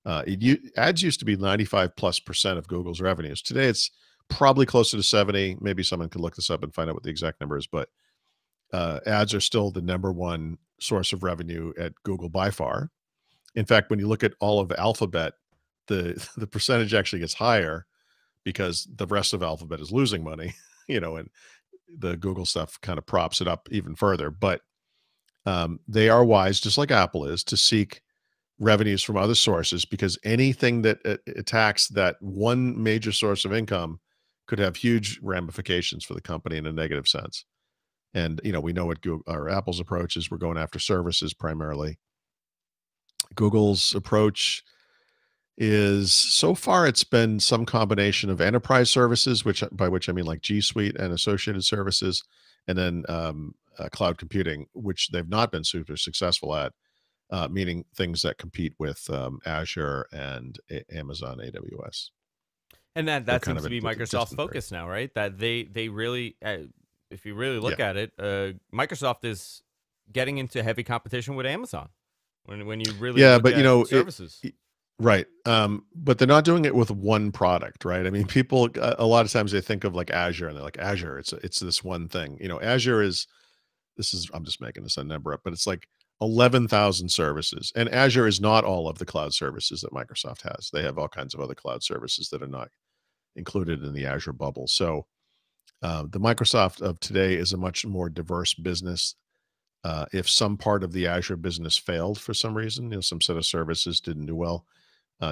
ads used to be 95+% of Google's revenues. Today, it's probably closer to 70. Maybe someone could look this up and find out what the exact number is. But ads are still the #1 source of revenue at Google by far. In fact, when you look at all of Alphabet, the percentage actually gets higher because the rest of Alphabet is losing money. You know, and the Google stuff kind of props it up even further. But they are wise, just like Apple is, to seek revenues from other sources, because anything that attacks that one major source of income could have huge ramifications for the company in a negative sense. And, you know, we know what Google or Apple's approach is. We're going after services primarily. Google's approach is, so far, it's been some combination of enterprise services, by which I mean like G Suite and associated services, and then cloud computing, which they've not been super successful at, meaning things that compete with Azure and Amazon AWS. And that seems to be Microsoft's focus now, right? That they really, if you really look at it, Microsoft is getting into heavy competition with Amazon when you really look but at you know, services. Right. But they're not doing it with one product, right? I mean, people, a lot of times they think of like Azure and they're like, Azure, it's this one thing. You know, Azure is, I'm just making this a number up, but it's like 11,000 services. And Azure is not all of the cloud services that Microsoft has. They have all kinds of other cloud services that are not included in the Azure bubble. So the Microsoft of today is a much more diverse business. If some part of the Azure business failed for some reason, you know, some set of services didn't do well,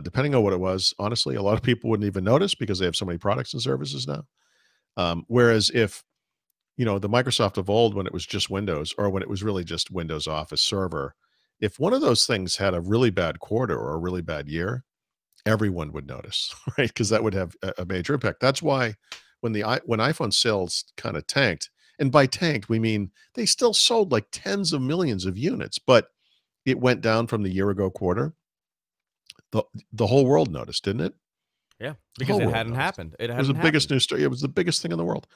depending on what it was, honestly, a lot of people wouldn't even notice because they have so many products and services now. Whereas if, you know, the Microsoft of old, when it was just Windows, or when it was really just Windows Office Server, if one of those things had a really bad quarter or a really bad year, everyone would notice, right? Because that would have a major impact. That's why when iPhone sales kind of tanked, and by tanked, we mean they still sold like tens of millions of units, but it went down from the year ago quarter. The whole world noticed, didn't it? Yeah, because it hadn't happened. It was the biggest news story. It was the biggest thing in the world.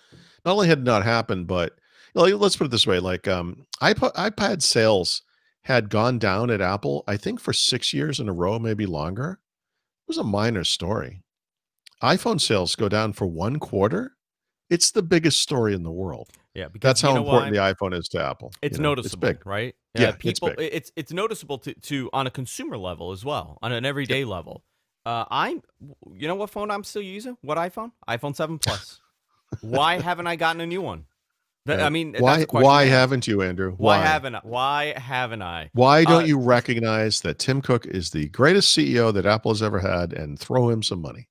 Not only had it not happened, but, you know, let's put it this way: like iPad sales had gone down at Apple, I think, for 6 years in a row, maybe longer. It was a minor story. iPhone sales go down for 1 quarter. It's the biggest story in the world. Yeah, because that's how important the iPhone is to Apple. It's noticeable, it's big, right? Yeah, people. It's big. It's noticeable to on a consumer level as well, on an everyday level. You know what phone I'm still using? What iPhone? iPhone 7 Plus. Why haven't I gotten a new one? I mean, why haven't you, Andrew? Why haven't I? Why don't you recognize that Tim Cook is the greatest CEO that Apple has ever had and throw him some money?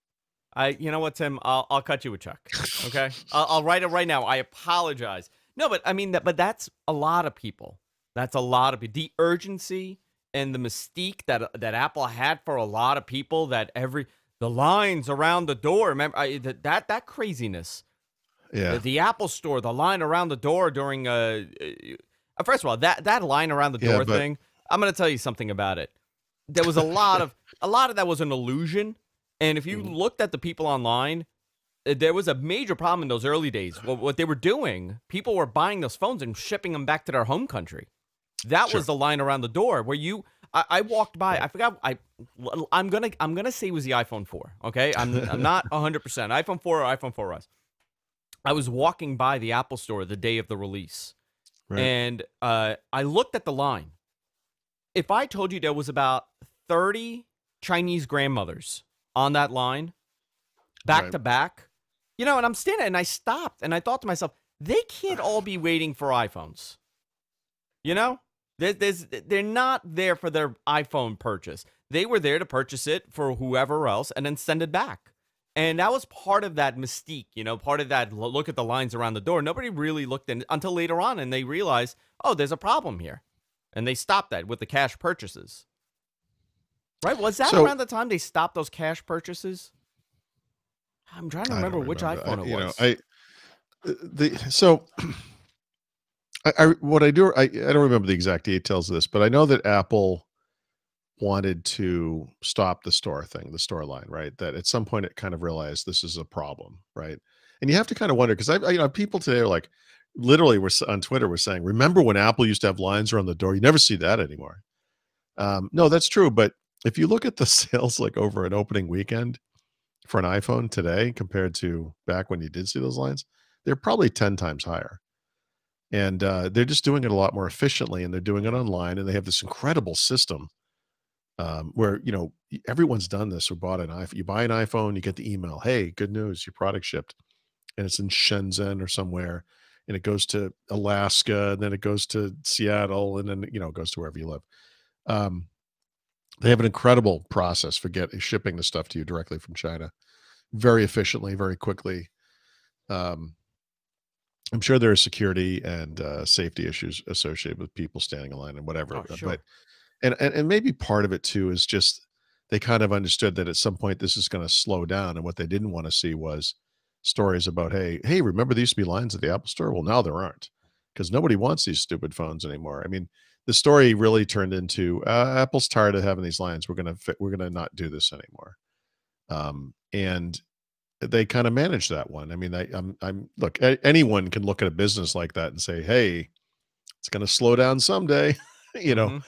You know what, Tim? I'll cut you a check. Okay, I'll write it right now. I apologize. No, but I mean but that's a lot of people. That's a lot of people. The urgency and the mystique that Apple had for a lot of people. That the lines around the door. Remember that craziness. Yeah. The Apple Store, the line around the door during first of all, that line around the door thing. I'm going to tell you something about it. There was a lot of that was an illusion. And if you looked at the people online, there was a major problem in those early days. What they were doing, people were buying those phones and shipping them back to their home country. That was the line around the door where I walked by. I forgot. I'm gonna say it was the iPhone 4. Okay, I'm not 100%. iPhone 4 or iPhone 4S. I was walking by the Apple Store the day of the release, Right. and I looked at the line. If I told you there was about 30 Chinese grandmothers on that line, back Right. to back, and I'm standing and I stopped and I thought to myself, they can't all be waiting for iPhones. You know, they're not there for their iPhone purchase. They were there to purchase it for whoever else and then send it back. And that was part of that mystique, part of that look at the lines around the door. Nobody really looked in until later on and they realized, oh, there's a problem here. And they stopped that with the cash purchases. Right? Was that So around the time they stopped those cash purchases? I'm trying to I remember don't which remember. iPhone it You know, was. the so I what I do I don't remember the exact details of this, but I know that Apple wanted to stop the store thing, the store line, right? That at some point it kind of realized this is a problem, right? And you have to kind of wonder because people today are like, literally, on Twitter were saying, "Remember when Apple used to have lines around the door? You never see that anymore." No, that's true, but if you look at the sales like over an opening weekend for an iPhone today compared to back when you did see those lines, they're probably 10 times higher. And they're just doing it a lot more efficiently, and they're doing it online, and they have this incredible system where everyone's done this or bought an iPhone. You buy an iPhone, you get the email, "Hey, good news, your product shipped," and it's in Shenzhen or somewhere, and it goes to Alaska, and then it goes to Seattle, and then it goes to wherever you live. Um, they have an incredible process for shipping the stuff to you directly from China, very efficiently, very quickly. Um, I'm sure there are security and safety issues associated with people standing in line and whatever, Oh, but sure. and maybe part of it too is just they kind of understood that at some point this is going to slow down, and what they didn't want to see was stories about, hey, remember there used to be lines at the Apple Store? Well, now there aren't because nobody wants these stupid phones anymore. I mean, the story really turned into Apple's tired of having these lines. We're gonna not do this anymore. And they kind of manage that one. I mean, I'm look, anyone can look at a business like that and say, hey, it's going to slow down someday, you know, Hmm.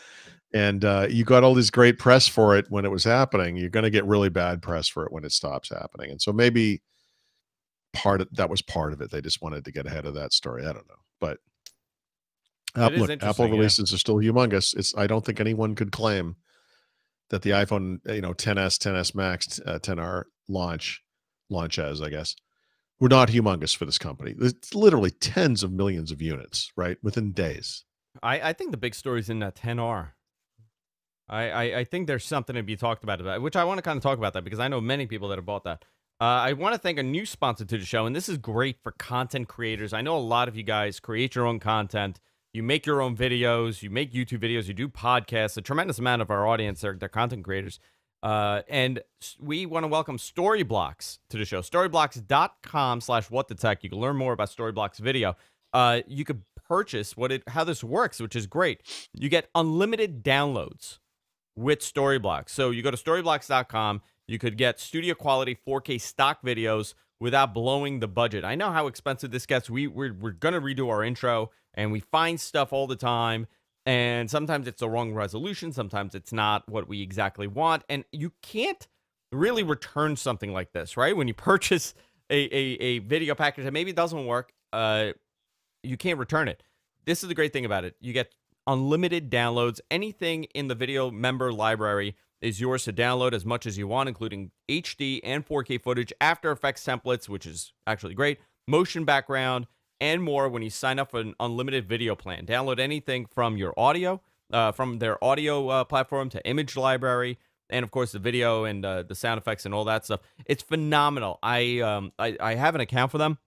and you got all this great press for it when it was happening. You're going to get really bad press for it when it stops happening. And so maybe that was part of it. They just wanted to get ahead of that story. I don't know, but It is look, Apple interesting, yeah. releases are still humongous. I don't think anyone could claim that the iPhone, 10s, 10s Max, 10R launch as, I guess, were not humongous for this company. It's literally tens of millions of units, right? Within days. I think the big story's in that 10R. I think there's something to be talked about, which I want to kind of talk about that because I know many people that have bought that. I want to thank a new sponsor to the show, and this is great for content creators. I know a lot of you guys create your own content. You make your own videos. You make YouTube videos. You do podcasts. A tremendous amount of our audience are they're content creators. And we want to welcome Storyblocks to the show. Storyblocks.com/whatthetech. You can learn more about Storyblocks video. You could purchase how this works, which is great. You get unlimited downloads with Storyblocks. So you go to storyblocks.com, you could get studio quality 4K stock videos without blowing the budget. I know how expensive this gets. We're going to redo our intro, and we find stuff all the time, and sometimes it's the wrong resolution, sometimes it's not what we exactly want, and you can't really return something like this, right? When you purchase a video package that maybe doesn't work, you can't return it. This is the great thing about it. You get unlimited downloads. Anything in the video member library is yours to download as much as you want, including HD and 4K footage, After Effects templates, which is actually great, motion background, and more when you sign up for an unlimited video plan. Download anything from your audio, from their audio platform to image library, and of course the video and the sound effects and all that stuff. It's phenomenal. I have an account for them,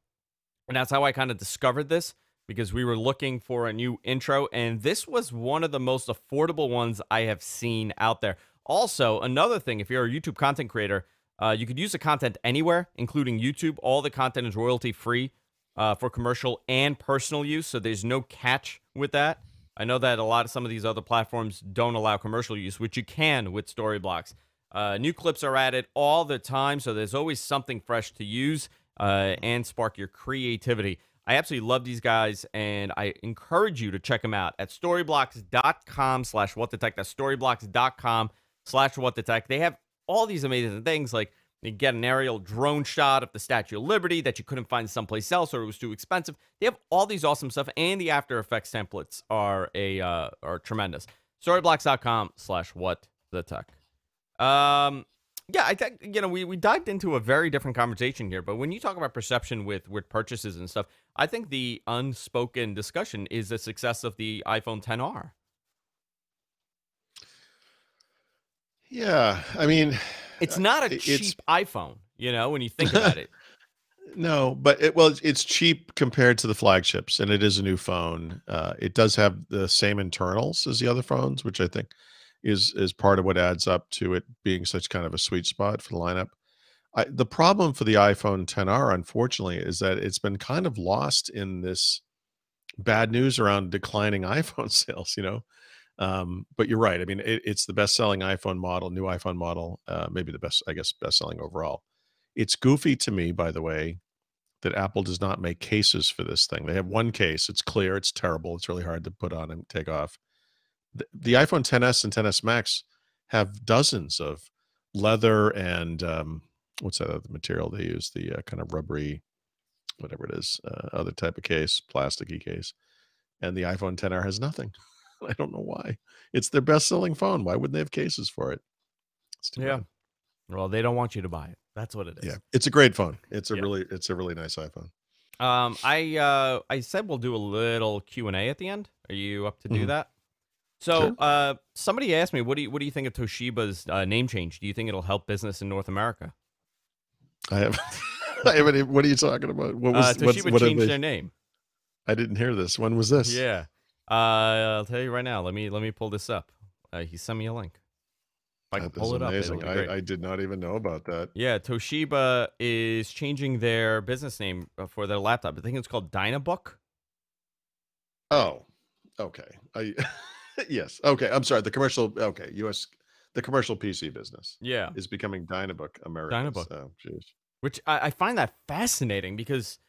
and that's how I kind of discovered this because we were looking for a new intro, and this was one of the most affordable ones I have seen out there. Also, another thing, if you're a YouTube content creator, you could use the content anywhere, including YouTube. All the content is royalty free for commercial and personal use, so there's no catch with that. I know that some of these other platforms don't allow commercial use, which you can with Storyblocks. New clips are added all the time, so there's always something fresh to use and spark your creativity. I absolutely love these guys, and I encourage you to check them out at storyblocks.com/whatthetech. That's storyblocks.com/whatthetech. They have all these amazing things like You get an aerial drone shot of the Statue of Liberty that you couldn't find someplace else or it was too expensive. They have all these awesome stuff, and the After Effects templates are tremendous. Storyblocks.com/what the tech. Yeah, I think we dived into a very different conversation here, but when you talk about perception with purchases and stuff, I think the unspoken discussion is the success of the iPhone XR. Yeah, I mean, It's not a it's cheap iPhone, when you think about it. no, but it's cheap compared to the flagships, and it is a new phone. It does have the same internals as the other phones, which I think is part of what adds up to it being such kind of a sweet spot for the lineup. The problem for the iPhone XR, unfortunately, is that it's been kind of lost in this bad news around declining iPhone sales. But you're right. I mean, it's the best-selling iPhone model, new iPhone model, maybe the best, I guess, best-selling overall. It's goofy to me, by the way, that Apple does not make cases for this thing. They have one case. It's clear. It's terrible. It's really hard to put on and take off. The iPhone XS and XS Max have dozens of leather and what's that other material they use? The kind of rubbery, whatever it is, other type of case, plasticky case. And the iPhone XR has nothing. I don't know why. It's their best-selling phone. Why wouldn't they have cases for it? It's too Yeah. bad. Well, they don't want you to buy it. That's what it is. Yeah, it's a great phone. It's a Yeah. really nice iPhone. I said we'll do a little Q&A at the end. Are you up to do Mhm. that? So, Sure. somebody asked me, what do you think of Toshiba's name change? Do you think it'll help business in North America? I have I haven't even, what are you talking about? Toshiba What have changed they? their name. I didn't hear this. When was this? Yeah. I'll tell you right now. Let me pull this up. He sent me a link. If I can That is pull it up, it'll amazing. be great. I did not even know about that. Yeah, Toshiba is changing their business name for their laptop. I think it's called Dynabook. Oh, okay. Yes. Okay. I'm sorry. The commercial. Okay. The commercial PC business Yeah, is becoming Dynabook Americas. Dynabook. Oh, jeez. Which I find that fascinating because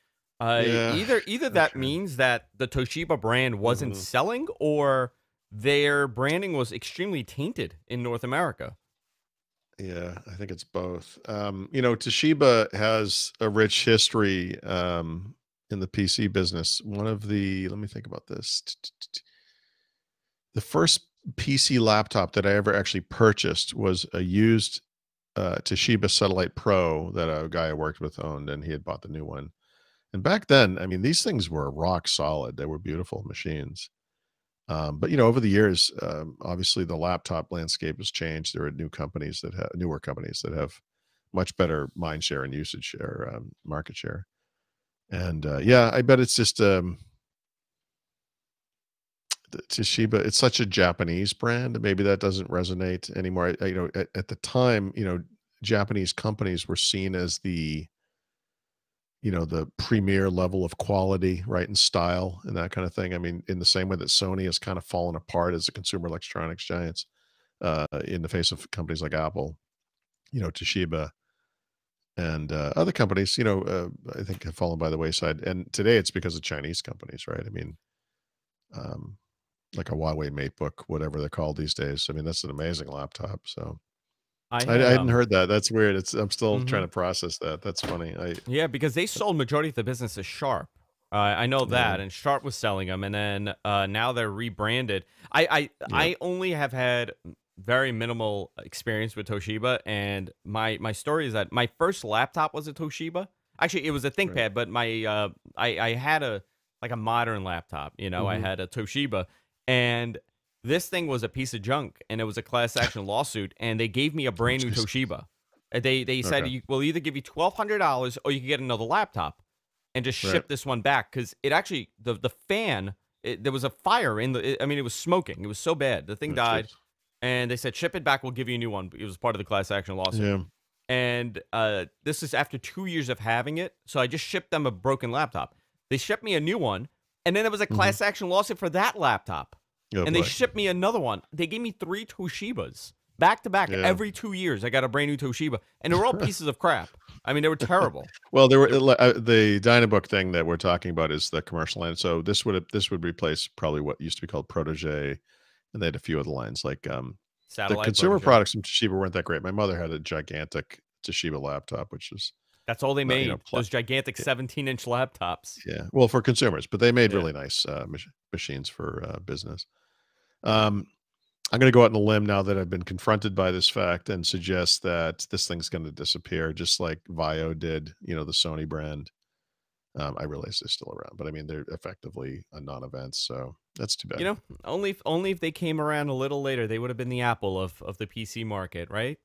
Yeah. either that Okay. means that the Toshiba brand wasn't hmm selling or their branding was extremely tainted in North America. Yeah, I think it's both. Toshiba has a rich history in the PC business. Let me think about this. The first PC laptop that I ever actually purchased was a used Toshiba Satellite Pro that a guy I worked with owned, and he had bought the new one. And back then, I mean, these things were rock solid. They were beautiful machines. But over the years, obviously the laptop landscape has changed. There are newer companies that have much better mind share and usage share, market share. And yeah, I bet it's just the Toshiba. It's such a Japanese brand. Maybe that doesn't resonate anymore. At the time, Japanese companies were seen as the premier level of quality, right, and style and that kind of thing. I mean, in the same way that Sony has kind of fallen apart as a consumer electronics giants in the face of companies like Apple, Toshiba, and other companies, I think have fallen by the wayside. And today it's because of Chinese companies, right? I mean, um, like a Huawei MateBook, whatever they're called these days. I mean, that's an amazing laptop. So I I had hadn't heard that. That's weird. I'm still trying mhm. to process that. That's funny. Yeah, because they sold majority of the business to Sharp. I know Yeah, that, and Sharp was selling them, and then now they're rebranded. yeah, I only have had very minimal experience with Toshiba, and my story is that my first laptop was a Toshiba. Actually, it was a right. ThinkPad, but my I had a modern laptop. I hmm had a Toshiba, and this thing was a piece of junk, and it was a class action lawsuit, and they gave me a Oh, brand new jeez. Toshiba. They said Okay. we'll either give you $1,200 or you can get another laptop and just Right. ship this one back because it actually the fan there was a fire in I mean it was smoking. It was so bad. The thing Oh, died, jeez. and they said ship it back. We'll give you a new one. It was part of the class action lawsuit. Yeah. And this is after 2 years of having it. So I just shipped them a broken laptop. They shipped me a new one, and then there was a Mhm. class action lawsuit for that laptop. Oh, And they boy. shipped me another one. They gave me three Toshibas back to back. Yeah. Every 2 years, I got a brand new Toshiba, and they were all pieces of crap. I mean, they were terrible. Well, there were They were the Dynabook thing that we're talking about is the commercial line. So this would replace probably what used to be called Protege, and they had a few other lines like the satellite consumer protege. products from Toshiba weren't that great. My mother had a gigantic Toshiba laptop, which is That's all they not, made. Those gigantic 17-inch laptops. yeah, well, for consumers, but they made Yeah. really nice machines for business. Um, I'm going to go out on a limb now that I've been confronted by this fact and suggest that this thing's going to disappear, just like Vio did. The Sony brand. I realize they're still around, but I mean they're effectively a non-event, so that's too You bad. know, only if they came around a little later, they would have been the Apple of the PC market, right?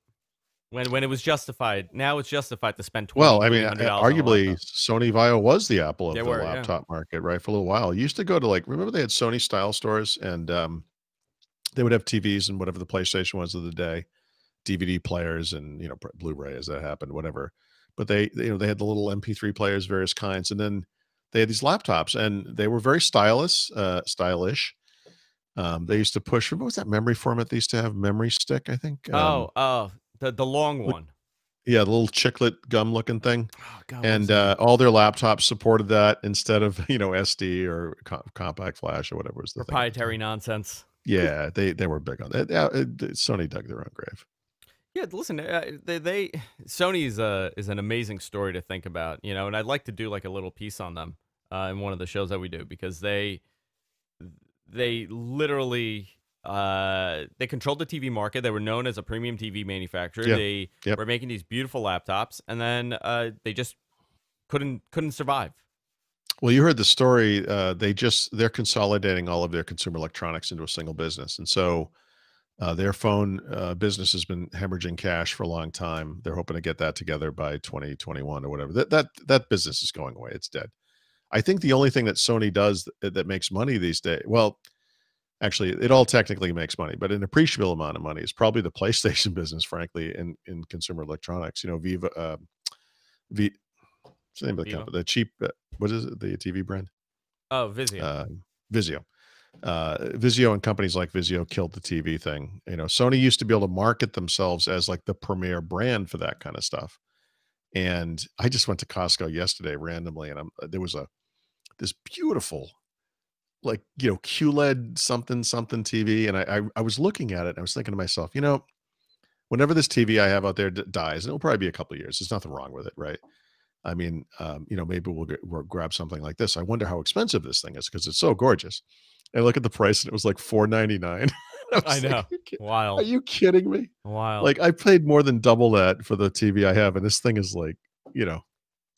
When it was justified. Now it's justified to spend Well, twenty I twenty mean, hundred dollars on a arguably, laptop. Sony Vio was the Apple They of the were, yeah. laptop market, right, for a little while. You used to go to remember they had Sony style stores, and they would have TVs and whatever the PlayStation was of the day, DVD players, and Blu-ray as that happened, whatever. But they had the little MP3 players, various kinds, and then they had these laptops, and they were very stylish. They used to push. What was that memory format they used to have? Memory stick, I think. Oh, the long Look, one. yeah, the little chiclet gum looking thing, Oh God, what was and the name? all their laptops supported that instead of SD or compact flash or whatever was the thing at the Proprietary time. nonsense. Yeah, they were big on that. Yeah, Sony dug their own grave. Yeah, listen, they Sony is an amazing story to think about, and I'd like to do like a little piece on them in one of the shows that we do because they literally they controlled the TV market. They were known as a premium TV manufacturer. Yeah. They Yep. were making these beautiful laptops, and then they just couldn't survive. Well, you heard the story. They're consolidating all of their consumer electronics into a single business, and so their phone business has been hemorrhaging cash for a long time. They're hoping to get that together by 2021 or whatever. That business is going away. It's dead. I think the only thing that Sony does that makes money these days, well, actually, it all technically makes money, but an appreciable amount of money is probably the PlayStation business, frankly, in consumer electronics. Viva, V, what's the name of the Vivo. company? The cheap, what is it? The TV brand? Oh, Vizio. Uh, Vizio. Vizio and companies like Vizio killed the TV thing. Sony used to be able to market themselves as like the premier brand for that kind of stuff. And I just went to Costco yesterday randomly, and there was this beautiful QLED something something TV, and I was looking at it, and I was thinking to myself, whenever this TV I have out there dies, and it'll probably be a couple of years. There's nothing wrong with it, right? I mean, maybe we'll grab something like this. I wonder how expensive this thing is because it's so gorgeous. I look at the price and it was like $499. I I was like, know. are Wild. you kidding me? Wild. Like I paid more than double that for the TV I have, and this thing is like, Well,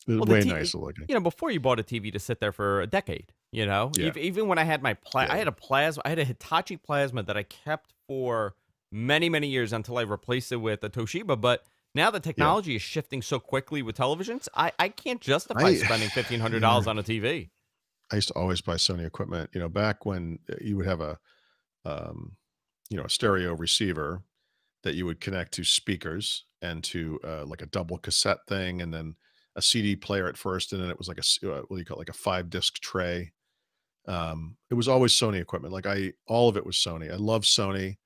the way TV, nicer looking. before you bought a TV to sit there for a decade, Yeah, even when I had I yeah, had a plasma, I had a Hitachi plasma that I kept for many, many years until I replaced it with a Toshiba. But now the yeah. technology is shifting so quickly with televisions, I can't justify I spending $1,500 yeah. on a TV. I used to always buy Sony equipment. Back when you would have um, a stereo receiver that you would connect to speakers and to like a double cassette thing, and then a CD player at first, and then it was like what do you call it, like a 5 disc tray. It was always Sony equipment. All of it was Sony. I love Sony.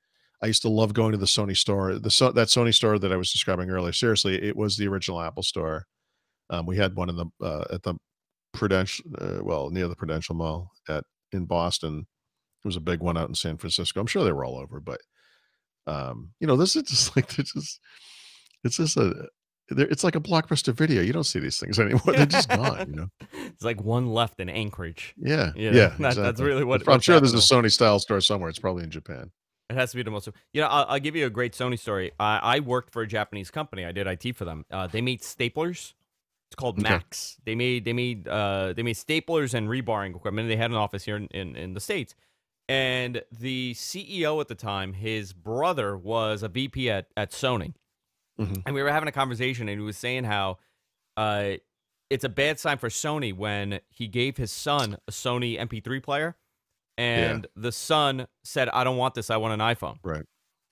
I used to love going to the Sony store, that Sony store that I was describing earlier. Seriously, it was the original Apple store. We had one in the at the Prudential, near the Prudential Mall in Boston. There was a big one out in San Francisco. I'm sure they were all over, but this is just like it's just it's like a Blockbuster Video. You don't see these things anymore. They're just gone. It's like one left in Anchorage. Yeah, yeah, That's exactly. really I'm what's sure there's a happening. Sony style store somewhere. It's probably in Japan. It has to be the most. I'll give you a great Sony story. I worked for a Japanese company. I did IT for them. They made staplers. It's called Okay. Max. They made staplers and rebarring equipment. They had an office here in the States. And the CEO at the time, his brother was a VP at Sony. Mhm. And we were having a conversation, and he was saying how uh, it's a bad sign for Sony when he gave his son a Sony MP3 player, Yeah, and the son said, "I don't want this. I want an iPhone." right.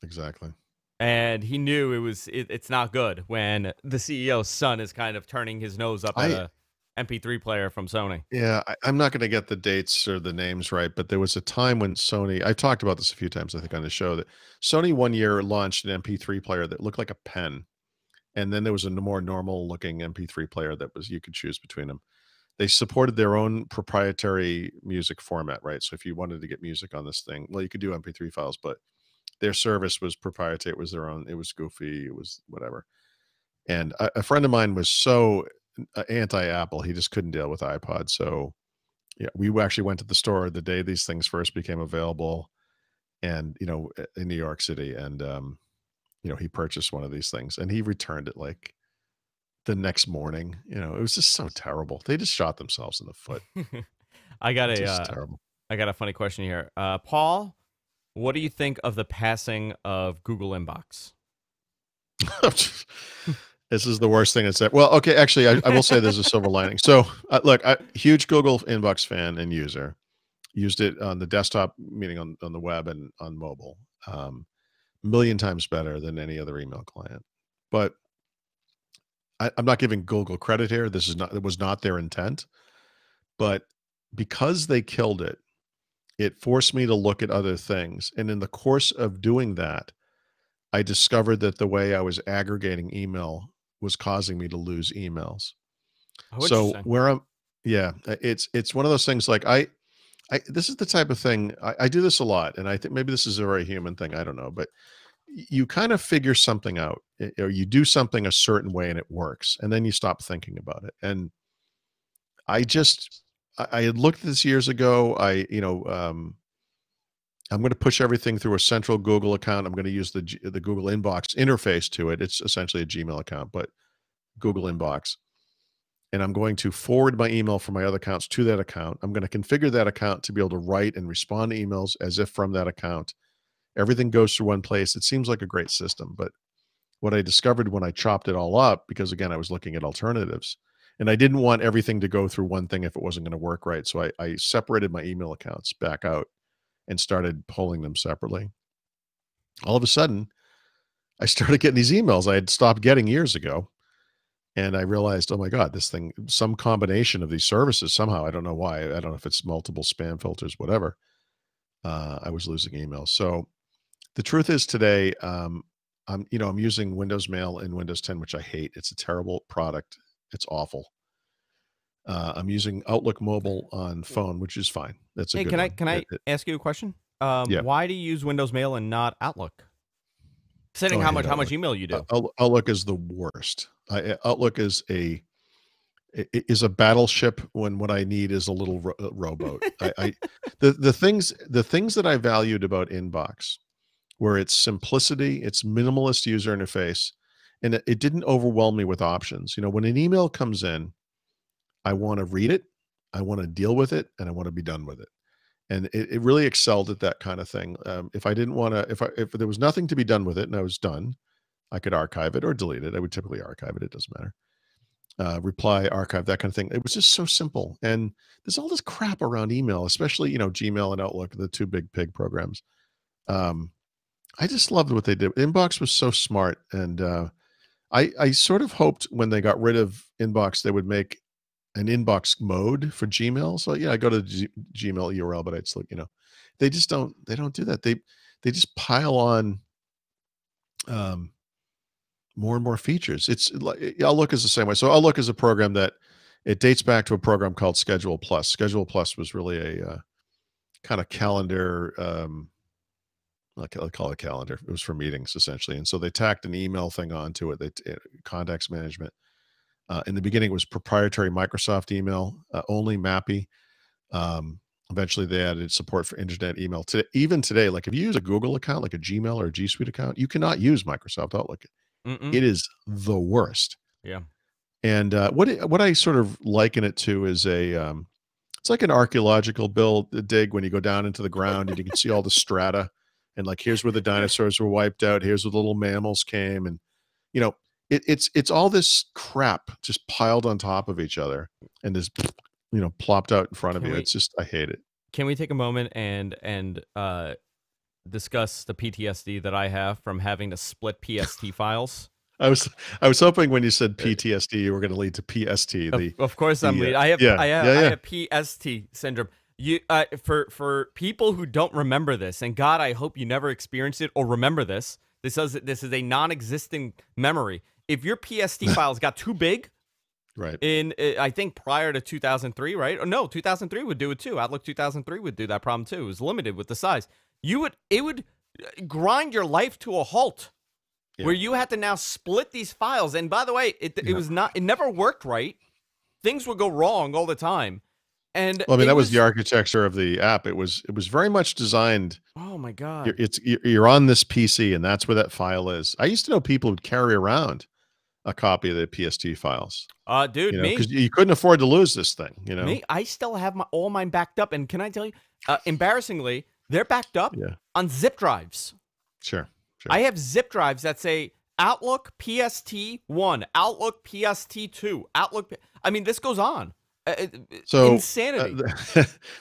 Exactly. And he knew it's not good when the CEO's son is kind of turning his nose up at I a MP3 player from Sony. Yeah, I'm not gonna get the dates or the names right, but there was a time when Sony I've talked about this a few times, I think, on the show, that Sony one year launched an MP3 player that looked like a pen, and then there was a more normal looking MP3 player that was you could choose between them. They supported their own proprietary music format, right? So if you wanted to get music on this thing, well, you could do MP3 files, but their service was proprietary. It was their own. It was goofy. It was whatever. And a friend of mine was so anti-Apple, he just couldn't deal with iPod. So yeah, we actually went to the store the day these things first became available, and in New York City, and he purchased one of these things, and he returned it like the next morning. It was just so terrible. They just shot themselves in the foot. I got It's a just terrible. I got a funny question here. Paul, what do you think of the passing of Google Inbox? This is the worst thing that's said. Well, okay, actually, I will say there's a silver lining. So, look, huge Google Inbox fan and user. Used it on the desktop, meaning on the web and on mobile. Million times better than any other email client. But I'm not giving Google credit here. It was not their intent. But because they killed it, it forced me to look at other things. And in the course of doing that, I discovered that the way I was aggregating email was causing me to lose emails. Oh, So interesting. yeah, it's one of those things like this is the type of thing I do this a lot. And I think maybe this is a very human thing. I don't know, but you kind of figure something out, or you do something a certain way and it works. And then you stop thinking about it. And I just, I had looked at this years ago. I'm going to push everything through a central Google account. I'm going to use the Google Inbox interface to it. It's essentially a Gmail account, but Google Inbox. And I'm going to forward my email from my other accounts to that account. I'm going to configure that account to be able to write and respond to emails as if from that account. Everything goes through one place. It seems like a great system, but what I discovered when I chopped it all up, because again, I was looking at alternatives, and I didn't want everything to go through one thing if it wasn't going to work right. So I separated my email accounts back out and started pulling them separately. All of a sudden, I started getting these emails I had stopped getting years ago. And I realized, oh my God, this thing, some combination of these services, somehow, I don't know why. I don't know if it's multiple spam filters, whatever. I was losing emails. So the truth is today, I'm using Windows Mail in Windows 10, which I hate. It's a terrible product. It's awful. I'm using Outlook Mobile on phone, which is fine. That's a Hey, good can I one. can I ask you a question? Yeah. Why do you use Windows Mail and not Outlook? Considering Oh, I how hate much Outlook. email you do. Outlook is the worst. Outlook is a battleship when what I need is a little rowboat. The things that I valued about Inbox were its simplicity, its minimalist user interface, and it didn't overwhelm me with options. When an email comes in, I want to read it, I want to deal with it, and I want to be done with it. And it really excelled at that kind of thing. If I didn't want to, if there was nothing to be done with it and I was done, I could archive it or delete it. I would typically archive it. It doesn't matter. Reply, archive, that kind of thing. It was just so simple. And there's all this crap around email, especially, Gmail and Outlook, the two big pig programs. Um, I just loved what they did. Inbox was so smart. And I sort of hoped when they got rid of Inbox, they would make an inbox mode for Gmail. So yeah, I go to Gmail URL, but I'd still, they don't do that. They just pile on um, more and more features. It's like Outlook is the same way. So Outlook is a program that it dates back to a program called Schedule Plus. Schedule Plus was really a kind of calendar. I'll call it calendar. It was for meetings essentially, and so they tacked an email thing onto it. Contacts management. In the beginning, it was proprietary Microsoft email only, MAPI. Eventually, they added support for internet email. Even today, like if you use a Google account, like a Gmail or a G Suite account, you cannot use Microsoft Outlook. Mm-mm. It is the worst. Yeah. And what I sort of liken it to is it's like an archaeological dig when you go down into the ground and you can see all the strata, and like here's where the dinosaurs were wiped out, here's where the little mammals came, and you know it's all this crap just piled on top of each other and is plopped out in front of Can you. we It's just I hate it. can we take a moment and discuss the PTSD that I have from having to split PST files? I was I was hoping when you said PTSD you were going to lead to PST. Of course I'm The lead. I have yeah, I have yeah, I yeah. have PST syndrome. You for people who don't remember this, and God, I hope you never experienced it or remember this. This is a non-existent memory. If your PST files got too big Right. in I think prior to 2003, right? Or no, 2003 would do it too. Outlook 2003 would do that problem too. It was limited with the size. It would grind your life to a halt. Yeah. where you had to now split these files. And by the way, it Yeah. was not, it never worked right. Things would go wrong all the time. And Well, I mean, it that was the was, architecture of the app. It was very much designed. oh my God. You're on this PC, and that's where that file is. I used to know people who'd carry around a copy of the PST files, Dude, because you couldn't afford to lose this thing. I still have all mine backed up. And can I tell you, embarrassingly, they're backed up Yeah. on zip drives. Sure. Sure. I have zip drives that say Outlook PST1, Outlook PST2, Outlook. I mean, this goes on. So Insanity.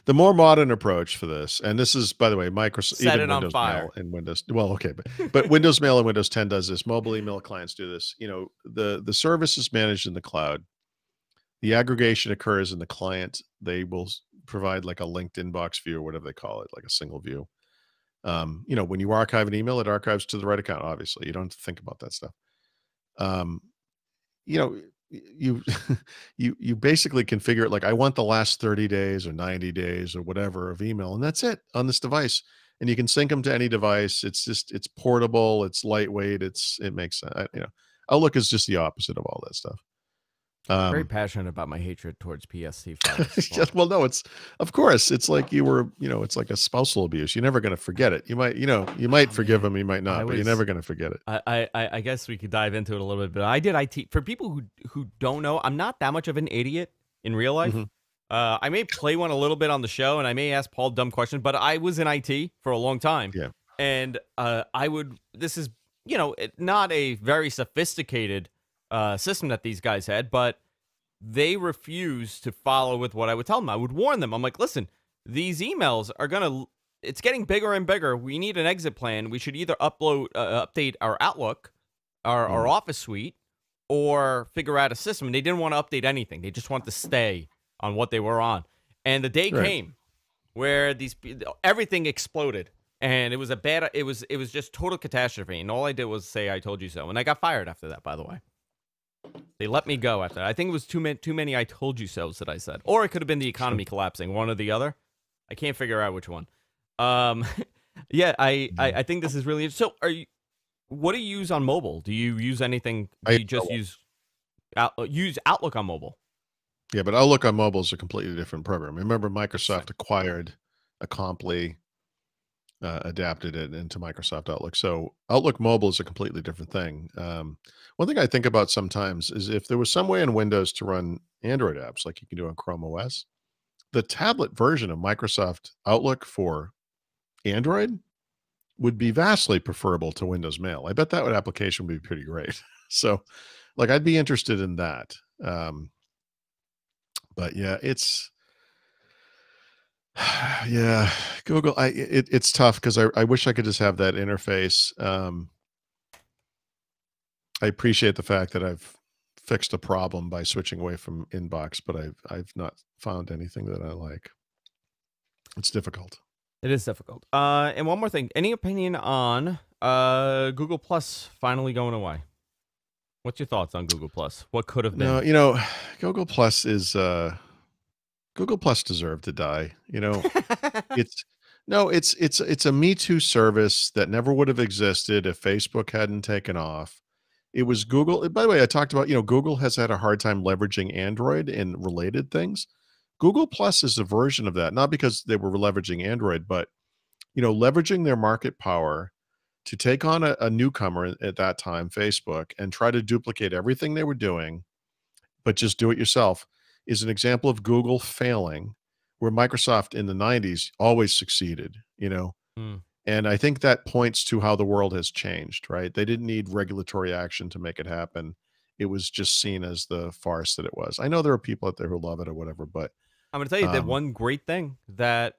the more modern approach for this, and this is, by the way, Microsoft, Set even it on Windows Mail fire. and Windows. Well, okay, but Windows Mail and Windows 10 does this. Mobile email clients do this. The service is managed in the cloud. The aggregation occurs in the client. They will provide like a linked inbox view or whatever they call it, like a single view. When you archive an email, it archives to the right account. Obviously, you don't have to think about that stuff. Um, you know, you you basically configure it like, I want the last 30 days or 90 days or whatever of email, and that's it on this device. And you can sync them to any device. It's portable, it's lightweight, it makes sense. Outlook is just the opposite of all that stuff. Very passionate about my hatred towards PST files. Yeah, well, no, of course, it's like it's like a spousal abuse. You're never going to forget it. You might forgive them, you might not, but you're never going to forget it. I guess we could dive into it a little bit, but I did IT. For people who don't know, I'm not that much of an idiot in real life. Mhm. I may play one a little bit on the show, and I may ask Paul dumb questions, but I was in IT for a long time. Yeah. And this is, not a very sophisticated system that these guys had, but they refused to follow with what I would tell them. I would warn them. I'm like, listen, these emails it's getting bigger and bigger. We need an exit plan. We should either update our Outlook, our Office suite, or figure out a system. And they didn't want to update anything. They just wanted to stay on what they were on. And the day came where everything exploded. And it was it was just total catastrophe. And all I did was say, I told you so. And I got fired after that, by the way. They let me go after that. I think it was too many I told you so's that I said. Or it could have been the economy collapsing, one or the other. I can't figure out which one. Yeah, I think this is really so. What do you use on mobile? Do you use anything? Do you just use Outlook on mobile? Yeah, but Outlook on mobile is a completely different program. Remember, Microsoft acquired Acompli, adapted it into Microsoft Outlook. So Outlook Mobile is a completely different thing. One thing I think about sometimes is if there was some way in Windows to run Android apps like you can do on Chrome OS, the tablet version of Microsoft Outlook for Android would be vastly preferable to Windows Mail. I bet that application would be pretty great. So, like, I'd be interested in that. But yeah, yeah, Google. It's tough because I wish I could just have that interface. I appreciate the fact that I've fixed a problem by switching away from inbox, but I've not found anything that I like. It's difficult. It is difficult. And one more thing. Any opinion on Google Plus finally going away? What's your thoughts on Google Plus? What could have been? No, Google Plus is Google Plus deserved to die. It's a Me Too service that never would have existed if Facebook hadn't taken off. It was Google. By the way, I talked about, Google has had a hard time leveraging Android and related things. Google Plus is a version of that, not because they were leveraging Android, but, leveraging their market power to take on a newcomer at that time, Facebook, and try to duplicate everything they were doing, but just do it yourself, is an example of Google failing, where Microsoft in the 90s always succeeded, Hmm. And I think that points to how the world has changed, right? They didn't need regulatory action to make it happen. It was just seen as the farce that it was. I know there are people out there who love it or whatever, but I'm going to tell you that one great thing that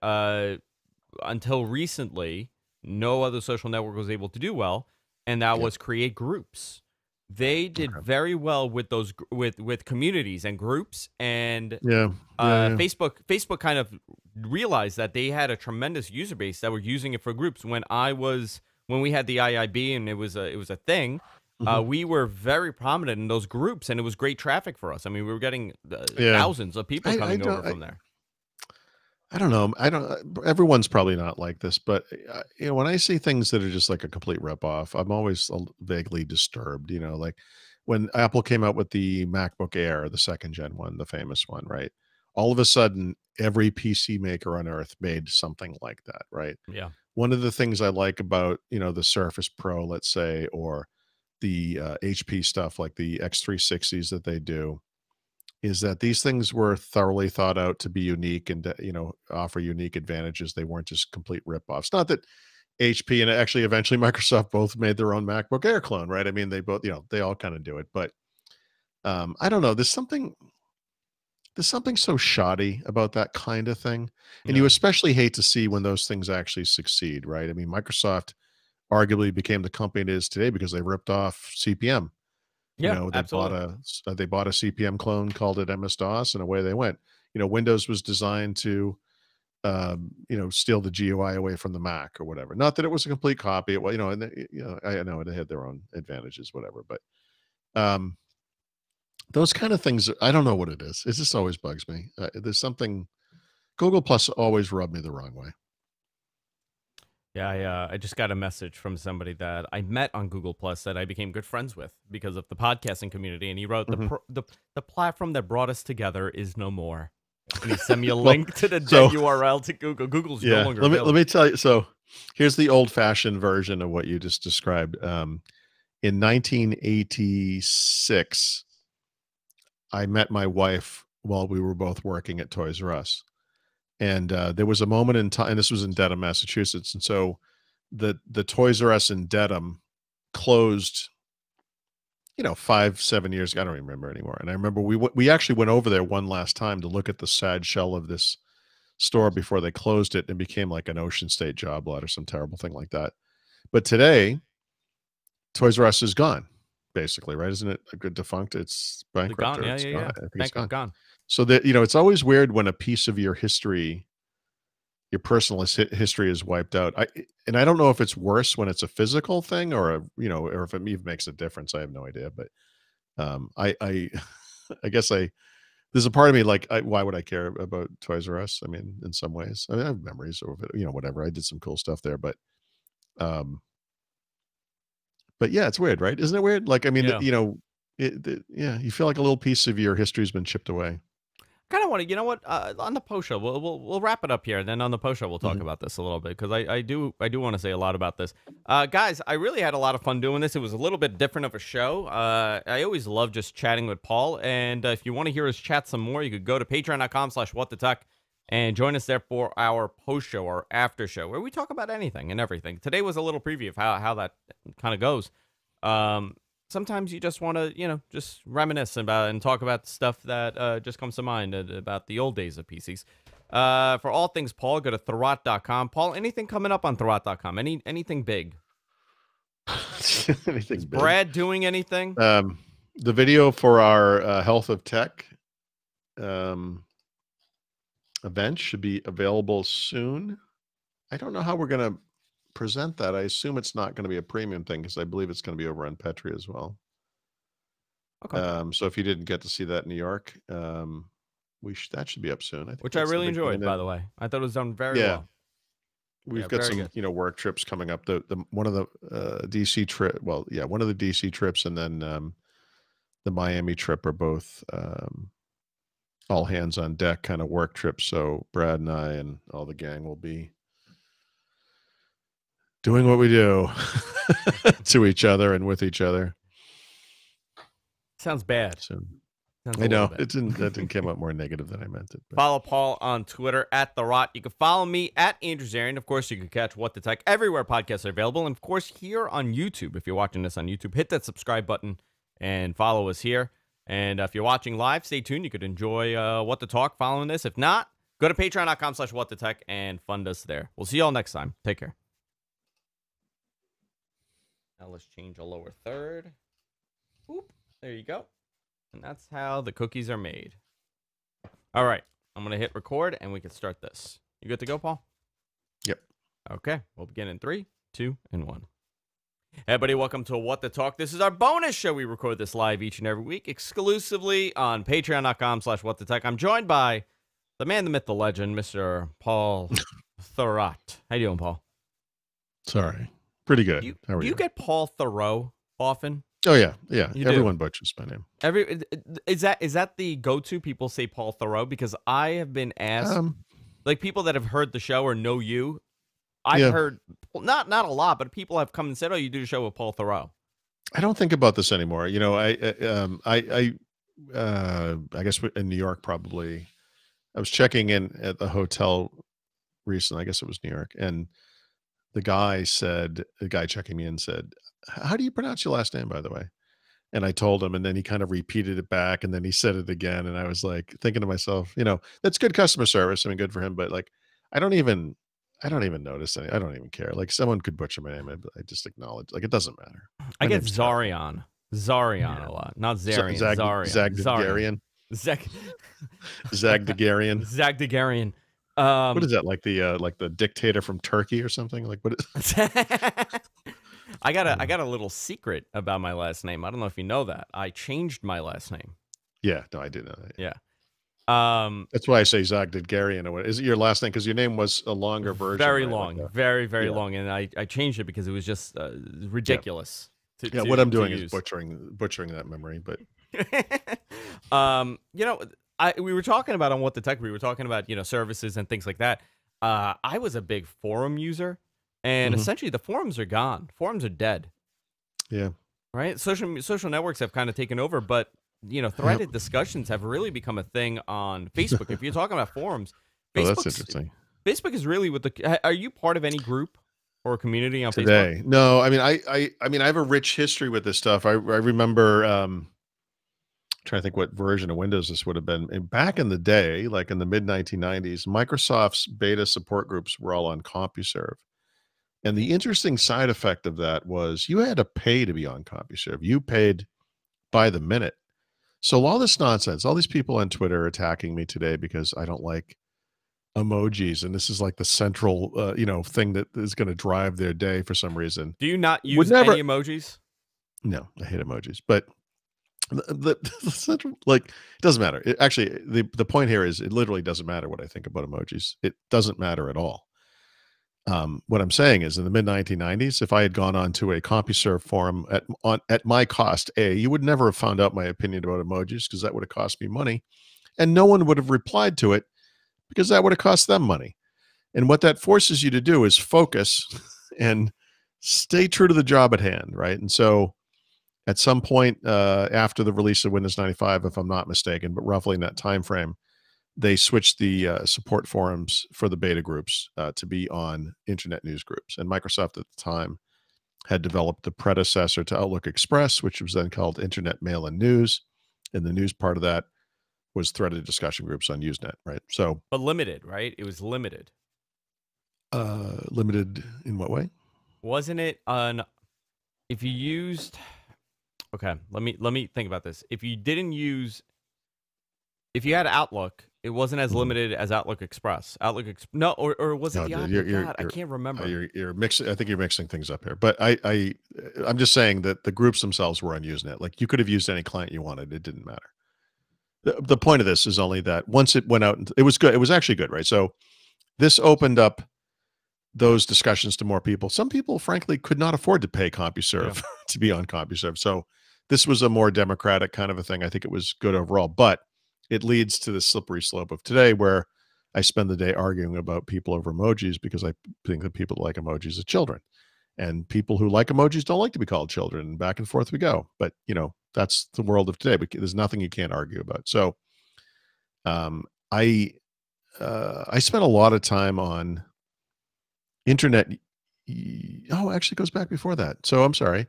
until recently, no other social network was able to do well, and that was create groups. They did very well with those with communities and groups, and Facebook kind of realized that they had a tremendous user base that were using it for groups. When we had the IIB and it was a thing, we were very prominent in those groups, and it was great traffic for us. I mean, we were getting thousands of people coming over from there. I don't know. I don't. Everyone's probably not like this, but when I see things that are just like a complete ripoff, I'm always vaguely disturbed. Like when Apple came out with the MacBook Air, the second gen one, the famous one, right? All of a sudden, every PC maker on earth made something like that, right? Yeah. One of the things I like about the Surface Pro, let's say, or the HP stuff like the X360s that they do is that these things were thoroughly thought out to be unique and offer unique advantages. They weren't just complete ripoffs. Not that HP and actually eventually Microsoft both made their own MacBook Air clone, right? I mean, they both, they all kind of do it, but I don't know. There's something so shoddy about that kind of thing, and you Yeah. especially hate to see when those things actually succeed, right? I mean, Microsoft arguably became the company it is today because they ripped off CPM. Yeah, They bought absolutely. a CPM clone, called it MS-DOS, and away they went. Windows was designed to, steal the GUI away from the Mac or whatever. Not that it was a complete copy. Well, and I know they had their own advantages, whatever. But um, those kind of things, I don't know what it is. It just always bugs me. There's something. Google Plus always rubbed me the wrong way. Yeah, I just got a message from somebody that I met on Google Plus that I became good friends with because of the podcasting community, and he wrote Mhm. the platform that brought us together is no more, and he sent me a Well, link to the dead so URL to Google. Google's no yeah, longer let me available. tell you. So here's the old fashioned version of what you just described. In 1986, I met my wife while we were both working at Toys R Us. And there was a moment in time, and this was in Dedham, Massachusetts. And so the Toys R Us in Dedham closed, 5, 7 years ago. I don't remember anymore. And I remember we actually went over there one last time to look at the sad shell of this store before they closed it and became like an Ocean State job lot or some terrible thing like that. But today, Toys R Us is gone, basically, right? Isn't it a good defunct? It's They're bankrupt gone. or Yeah, it's yeah, gone. yeah. I think it's Bankrupt, gone. gone. So that, it's always weird when a piece of your history, your personal history is wiped out. And I don't know if it's worse when it's a physical thing or if it even makes a difference. I have no idea. But I I guess there's a part of me like, why would I care about Toys R Us? I mean, in some ways, I have memories of it, whatever. I did some cool stuff there, um, but yeah, it's weird, right? Isn't it weird? Like, I mean, Yeah. yeah, you feel like a little piece of your history's been chipped away. Kind of want to, you know what? On the post show, we'll wrap it up here, and then on the post show we'll talk Mhm. about this a little bit because I do want to say a lot about this, guys. I really had a lot of fun doing this. It was a little bit different of a show. I always love just chatting with Paul, and if you want to hear us chat some more, you could go to patreon.com/whatthetuck and join us there for our post show or after show where we talk about anything and everything. Today was a little preview of how that kind of goes. Um, Sometimes you just want to, just reminisce about and talk about stuff that just comes to mind about the old days of PCs. For all things Paul, go to Thurrott.com. Paul, anything coming up on Thurrott.com? Anything big? Anything Is big? Brad doing anything? The video for our Health of Tech um, event should be available soon. I don't know how we're going to present that. I assume it's not going to be a premium thing because I believe it's going to be over on Petri as well. Okay. So if you didn't get to see that in New York, that should be up soon. I think Which I that's the really big thing. enjoyed, And by then the way. I thought it was done very yeah, well. we've Yeah, got very some good. work trips coming up. The one of the DC trip. Well, yeah, one of the DC trips, and then the Miami trip are both all hands on deck kind of work trips. So Brad and I and all the gang will be doing what we do to each other and with each other. Sounds bad. So Sounds I a little know bad. that didn't come out more negative than I meant it. But Follow Paul on Twitter at The Rot. You can follow me at Andrew Zarian. Of course, you can catch What the Tech everywhere podcasts are available. And of course, here on YouTube, if you're watching this on YouTube, hit that subscribe button and follow us here. And if you're watching live, stay tuned. You could enjoy What the Talk following this. If not, go to patreon.com/whatthetech and fund us there. We'll see you all next time. Take care. Now let's change a lower third. Oop, there you go. And that's how the cookies are made. All right. I'm going to hit record and we can start this. You good to go, Paul? yep. Okay. We'll begin in 3, 2, and 1. Hey, everybody. Welcome to What the Talk. This is our bonus show. We record this live each and every week exclusively on patreon.com/whatthetech. I'm joined by The man, the myth, the legend, Mr. Paul Thurrott. How you doing, Paul? Sorry. Pretty Do you good. How are do you you? get Paul Thoreau often? Oh yeah, yeah. You do. Everyone butchers my name. Is that the go-to? People say Paul Thoreau because I have been asked, Um, like people that have heard the show or know you. I've yeah. heard not a lot, but people have come and said, "Oh, you do the show with Paul Thoreau." I don't think about this anymore. You know, I guess in New York probably. I was checking in at the hotel recently. I guess it was New York, and the guy checking me in said, "How do you pronounce your last name, by the way?" And I told him, and then he kind of repeated it back, and then he said it again, and I was like thinking to myself, that's good customer service. I mean, good for him, but like, I don't even, I don't even notice any. I don't even care. Like, someone could butcher my name, I just acknowledge. Like, it doesn't matter. I My get name's terrible. Zarion Yeah, a lot, not Zarian, Zarion. Zagdagarian, Zach Zagdagarian. Zagdagarian. What Um, is that? Like the dictator from Turkey or something? Like what? I got a little secret about my last name. I don't know if you know that. I changed my last name. Yeah, no, I did know that. Yeah. Um, That's why I say Zagdagarian. Is it your last name? Because your name was a longer version, very right? Like long, a very yeah, long, and I changed it because it was just yeah. ridiculous to Yeah, what I'm to doing is use. butchering that memory, but You know, we were talking about on What the Tech. We were talking about services and things like that. I was a big forum user, and mhm, essentially the forums are gone. Forums are dead. yeah. Right? Social networks have kind of taken over, but Yep. threaded discussions have really become a thing on Facebook. If you're talking about forums, Oh, that's Facebook's interesting. Facebook is really with the. Are you part of any group or community on Facebook? Today. No, I mean, I have a rich history with this stuff. I remember, trying to think what version of Windows this would have been. And back in the day, like in the mid 1990s, Microsoft's beta support groups were all on CompuServe. And the interesting side effect of that was you had to pay to be on CompuServe. You paid by the minute. So all this nonsense, all these people on Twitter are attacking me today because I don't like emojis, and this is like the central, thing that is going to drive their day for some reason. Do you not Would use never. any emojis? No, I hate emojis, but the central, like, it doesn't matter. Actually, the point here is it literally doesn't matter what I think about emojis. It doesn't matter at all. What I'm saying is, in the mid 1990s, if I had gone on to a CompuServe forum at my cost, you would never have found out my opinion about emojis because that would have cost me money, and no one would have replied to it because that would have cost them money. And what that forces you to do is focus and stay true to the job at hand, right? And so, at some point after the release of Windows 95, if I'm not mistaken, but roughly in that time frame, they switched the support forums for the beta groups to be on internet news groups. And Microsoft at the time had developed the predecessor to Outlook Express, which was then called Internet Mail and News. And the news part of that was threaded discussion groups on Usenet, right? So, But limited, right? It was limited. limited in what way? Wasn't it on if you used Okay, let me think about this. If you had Outlook, it wasn't as Mhm. limited as Outlook Express. No, or was it No, the dude, Outlook? God, I can't remember. you're mixing. I think you're mixing things up here. But I'm just saying that the groups themselves were on Usenet. Like, you could have used any client you wanted. It didn't matter. The point of this is only that once it went out, and it was good. It was actually good, right? So this opened up those discussions to more people. Some people, frankly, could not afford to pay Yeah. CompuServe to be on CompuServe. So this was a more democratic kind of a thing. I think it was good overall, but it leads to the slippery slope of today where I spend the day arguing about people over emojis because I think that people that like emojis are children. And people who like emojis don't like to be called children. And back and forth we go. But, that's the world of today. But there's nothing you can't argue about. So um, I I spent a lot of time on internet. Oh, actually, it goes back before that. So I'm sorry.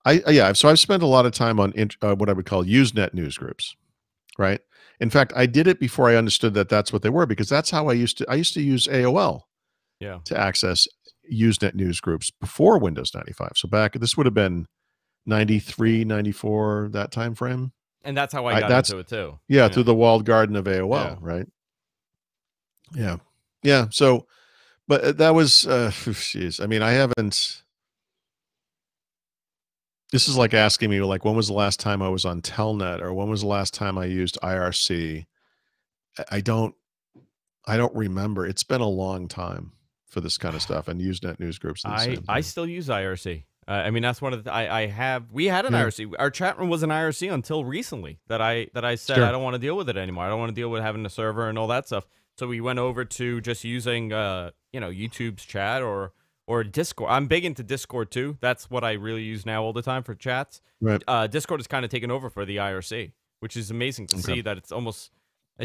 Yeah. So I've spent a lot of time on what I would call Usenet news groups. Right. In fact, I did it before I understood that that's what they were because that's how I used to use AOL Yeah. to access Usenet news groups before Windows 95. So this would have been 93, 94, that time frame. And that's how I I got that's into it too. Yeah, Yeah. through the walled garden of Yeah. AOL, right? Yeah. Yeah. So, but that was, jeez. I mean, I haven't. This is like asking me, like, when was the last time I was on Telnet or when was the last time I used IRC? I don't. I don't remember. It's been a long time for this kind of stuff, and Usenet news groups are the same I thing. still use IRC. I mean, that's one of the I have. We had an Yeah, IRC. Our chat room was an IRC until recently. That I said I sure. don't want to deal with it anymore. I don't want to deal with having a server and all that stuff. So we went over to just using YouTube's chat or Discord. I'm big into Discord too. That's what I really use now all the time for chats. Right. Discord has kind of taken over for the IRC, which is amazing to Okay. see that it's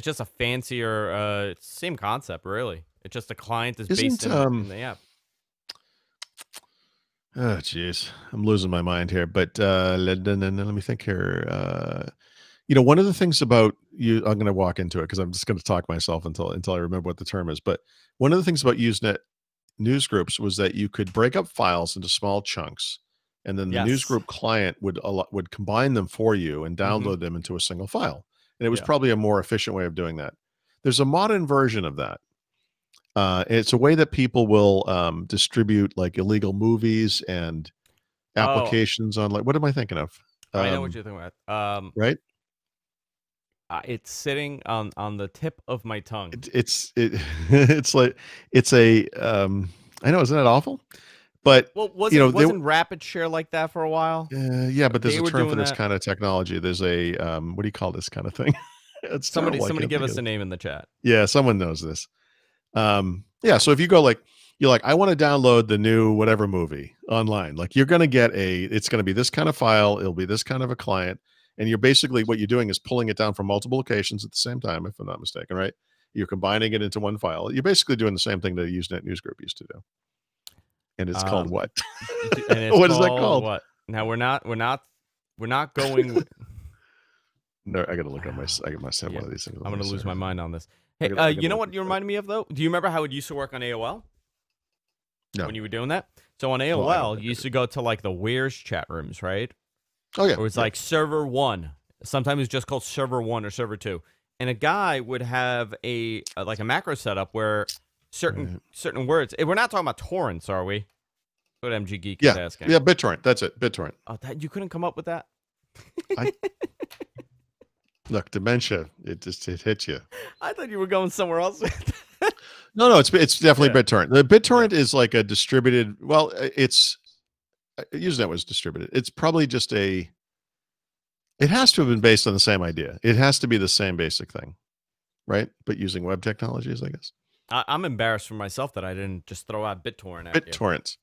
just a fancier same concept really. It's just the client is based Isn't in the app. oh jeez, I'm losing my mind here. But let me think here. One of the things about you, I'm going to walk into it because I'm just going to talk myself until I remember what the term is. But one of the things about Usenet news groups was that you could break up files into small chunks, and then the news Yes. group client would combine them for you and Mm-hmm. download them into a single file. And it was Yeah. probably a more efficient way of doing that. There's a modern version of that. It's a way that people will distribute like illegal movies and Oh, applications on like what am I thinking of? I know what you're thinking about. Right? It's sitting on the tip of my tongue. It's like it's a I know, isn't that awful? But Well, you know, they wasn't Rapid Share like that for a while? yeah, but there's They a were term for doing this that. kind of technology. There's a what do you call this kind of thing? It's terrible. I Somebody can't give think of us a it. name in the chat. Yeah, someone knows this. Yeah, so if you go like you're like, I want to download the new whatever movie online, like you're gonna get it's gonna be this kind of file, it'll be this kind of a client, and you're basically what you're doing is pulling it down from multiple locations at the same time, if I'm not mistaken, right? You're combining it into one file. You're basically doing the same thing that Usenet News Group used to do. And it's called Um, what? and it's What is that called called? what? Now we're not going. No, I gotta look at my I must have Yeah, one of these things on I'm my gonna lose my server. mind on this. I Hey, gotta I you gotta know look what at you that. reminded me of though? Do you remember how it used to work on AOL No. when you were doing that? So on Well, I don't AOL, think you I used did. to go to like the Where's chat rooms, right? Oh yeah, Or it's yeah. like server one. Sometimes it's just called server one or server two. And a guy would have like a macro setup where Right. certain words. We're not talking about torrents, are we? What MG Geek is Yeah. asking. Yeah, BitTorrent. That's it. BitTorrent. Oh, you couldn't come up with that? I look, dementia, it hits you. I thought you were going somewhere else. No, it's definitely Yeah, BitTorrent. The yeah. BitTorrent is like a distributed. Well, it's Usenet was distributed. It's probably just a. It has to have been based on the same idea. It has to be the same basic thing, right? But using web technologies, I guess. I'm embarrassed for myself that I didn't just throw out BitTorrent at you. BitTorrents.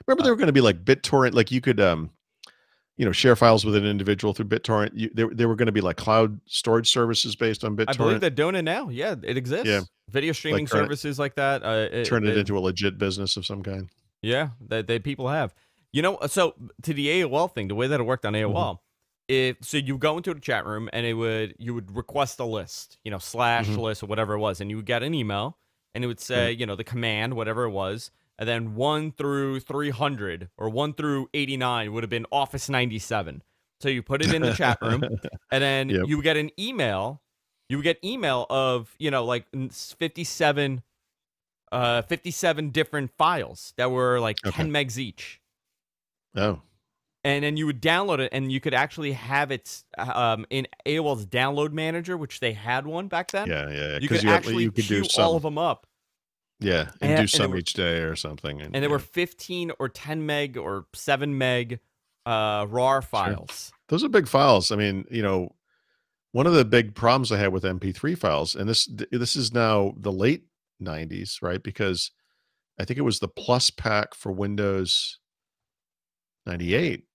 Remember, Uh, there were going to be like BitTorrent, like you could share files with an individual through BitTorrent. There were going to be like cloud storage services based on I believe BitTorrent. they're doing it now. Yeah, it Yeah, exists. Video like streaming services like that. turn it into a legit business of some kind. Yeah, that they people have. So to the AOL thing, the way that it worked on Mhm, AOL, so you go into the chat room and you would request a list, slash mhm, list or whatever it was, and you would get an email and it would right. say, the command, whatever it was, and then 1 through 300 or 1 through 89 would have been Office 97. So you put it in the chat room and then Yep. you would get an email. You would get email of, like 57 different files that were like Okay. 10 megs each. Oh, And then you would download it, and you could actually have it in AOL's download manager, which they had one back then. yeah, yeah, yeah. You could Because actually you could do queue all some, of them up, yeah, and do and some each day or something, and there were yeah, 15 or 10 meg or 7 meg RAR sure. files. Those are big files. I mean, one of the big problems I had with MP3 files, and this is now the late '90s, right? Because I think it was the Plus pack for Windows 98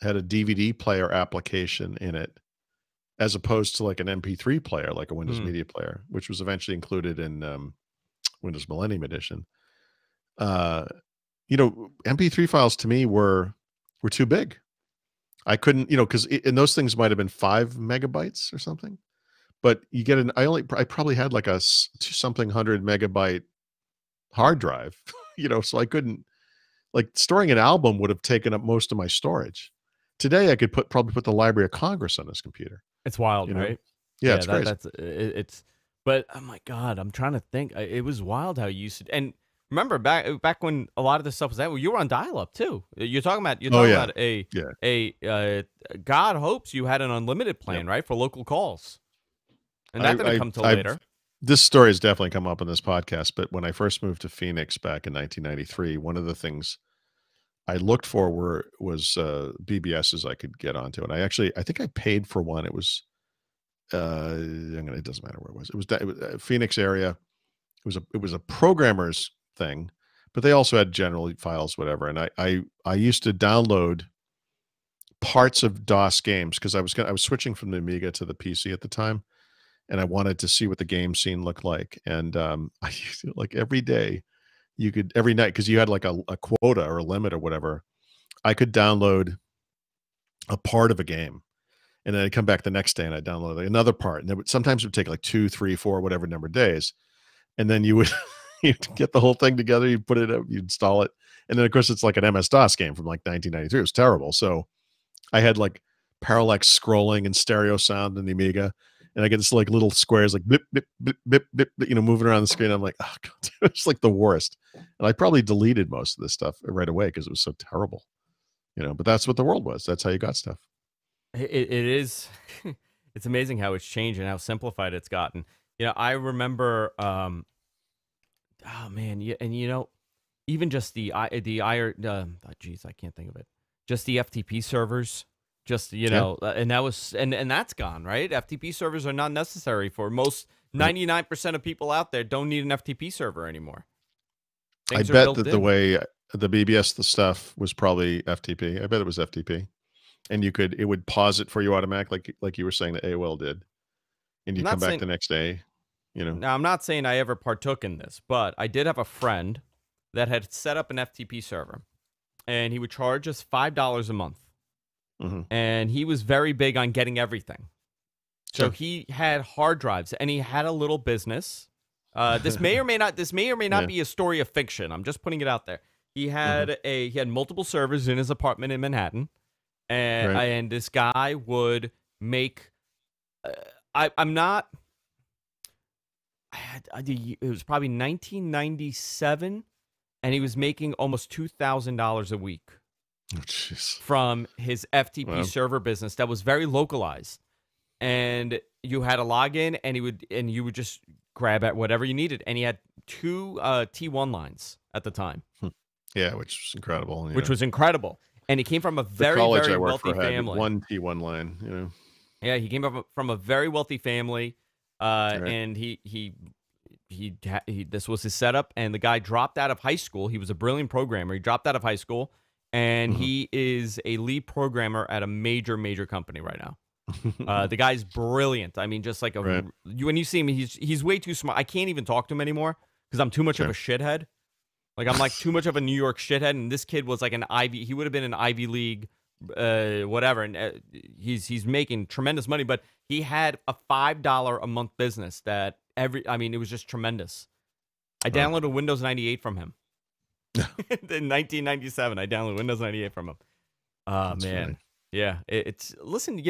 had a DVD player application in it, as opposed to like an MP3 player, like a Windows Hmm. Media Player, which was eventually included in Windows Millennium Edition. Uh, MP3 files to me were too big. I couldn't, because and those things might have been 5 megabytes or something. But you get I probably had like a something 100 megabyte hard drive, so I couldn't like storing an album would have taken up most of my storage. Today I could probably put the Library of Congress on this computer, It's wild, you know? right? Yeah, Yeah, it's crazy. it's. But oh my god, I'm trying to think. It was wild how you used to. And remember back when a lot of this stuff was that. Well, you were on dial-up too. You're Oh talking yeah. about Yeah. God hopes you had an unlimited Yep. plan, right, for local calls, and I that didn't I come till I've later. this story has definitely come up in this podcast, but when I first moved to Phoenix back in 1993, one of the things I looked for was BBSs I could get onto, and I think I paid for one. It was it doesn't matter where it was. It was Phoenix area. It was a programmer's thing, but they also had general files, whatever. And I used to download parts of DOS games because I was switching from the Amiga to the PC at the time, and I wanted to see what the game scene looked like. And I used to, like every day, every night because you had like a quota or a limit or whatever. I could download a part of a game, and then I'd come back the next day and I'd download like another part. And sometimes it would take like 2, 3, 4, whatever number of days. And then you would you'd get the whole thing together, you put it up, you install it. And then of course it's like an MS-DOS game from like 1993. It was terrible. So I had like parallax scrolling and stereo sound in the Amiga. And I get this like little squares like blip, blip, blip, blip, blip, moving around the screen. I'm like, oh God, it's like the worst. And I probably deleted most of this stuff right away because it was so terrible. But that's what the world was. That's how you got stuff. It is. It's amazing how it's changed and how simplified it's gotten. I remember. Oh man, yeah, and even just geez, I can't think of it. Just the FTP servers. Just and that was and that's gone, right? FTP servers are not necessary for most 99% of people out there. Don't need an FTP server anymore. I bet that the way the BBS stuff was probably FTP. I bet it was FTP, and it would pause it for you automatically, like you were saying that AOL did, and you come back the next day. Now I'm not saying I ever partook in this, but I did have a friend that had set up an FTP server, and he would charge us $5 a month. Mm-hmm. And he was very big on getting everything. So he had hard drives, and he had a little business. This may or may not be a story of fiction. I'm just putting it out there. He had he had multiple servers in his apartment in Manhattan, and this guy would make. I'm not. It was probably 1997, and he was making almost $2,000 a week. Oh, from his FTP server business that was very localized, and you had a login, and you would just grab at whatever you needed, and he had 2 T1 lines at the time. Yeah, which was incredible. And he came from a very wealthy family. One T1 line, Yeah, he came from a very wealthy family, and this was his setup. And the guy dropped out of high school. He was a brilliant programmer. He dropped out of high school. And he is a lead programmer at a major company right now. The guy's brilliant. I mean, just like when you see him, he's way too smart. I can't even talk to him anymore because I'm too much of a shithead. Like I'm like too much of a New York shithead. And this kid was like he would have been an Ivy League, whatever. And he's making tremendous money. But he had a $5 a month business that it was just tremendous. I downloaded Windows 98 from him. In 1997, I downloaded Windows 98 from him. That's man, funny. Yeah. Listen,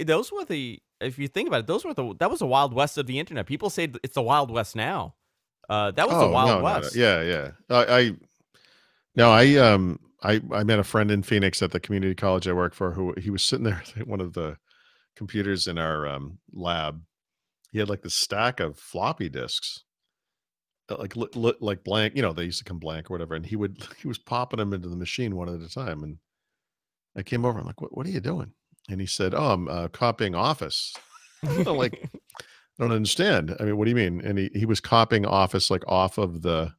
those were if you think about it, that was the Wild West of the internet. People say it's the Wild West now. That was the Wild West. No. Yeah. I met a friend in Phoenix at the community college I work for who he was sitting there at one of the computers in our lab. He had like this stack of floppy disks. Like blank, they used to come blank or whatever, and he was popping them into the machine one at a time. And I came over, I'm like, what are you doing? And he said, oh, I'm copying Office. I'm like, I don't understand. I mean, what do you mean? And he was copying Office like off of the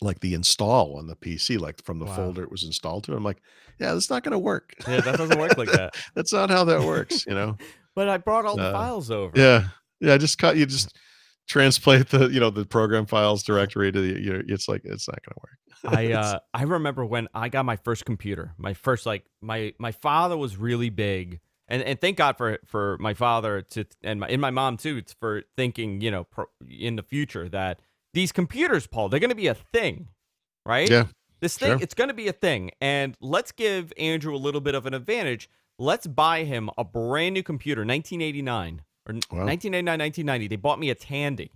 like the install on the PC, like from the folder it was installed to. I'm like, yeah, that's not gonna work. Yeah, that doesn't work like that. That's not how that works, But I brought all the files over. Yeah. You just translate the program files directory to it's like it's not gonna work. I remember when I got my first computer. My first my father was really big, and thank God for my father and my mom too for thinking in the future that these computers, Paul, they're gonna be a thing, right? Yeah. This thing, it's gonna be a thing, and let's give Andrew a little bit of an advantage. Let's buy him a brand new computer, 1989. Or 1989, 1990, they bought me a Tandy.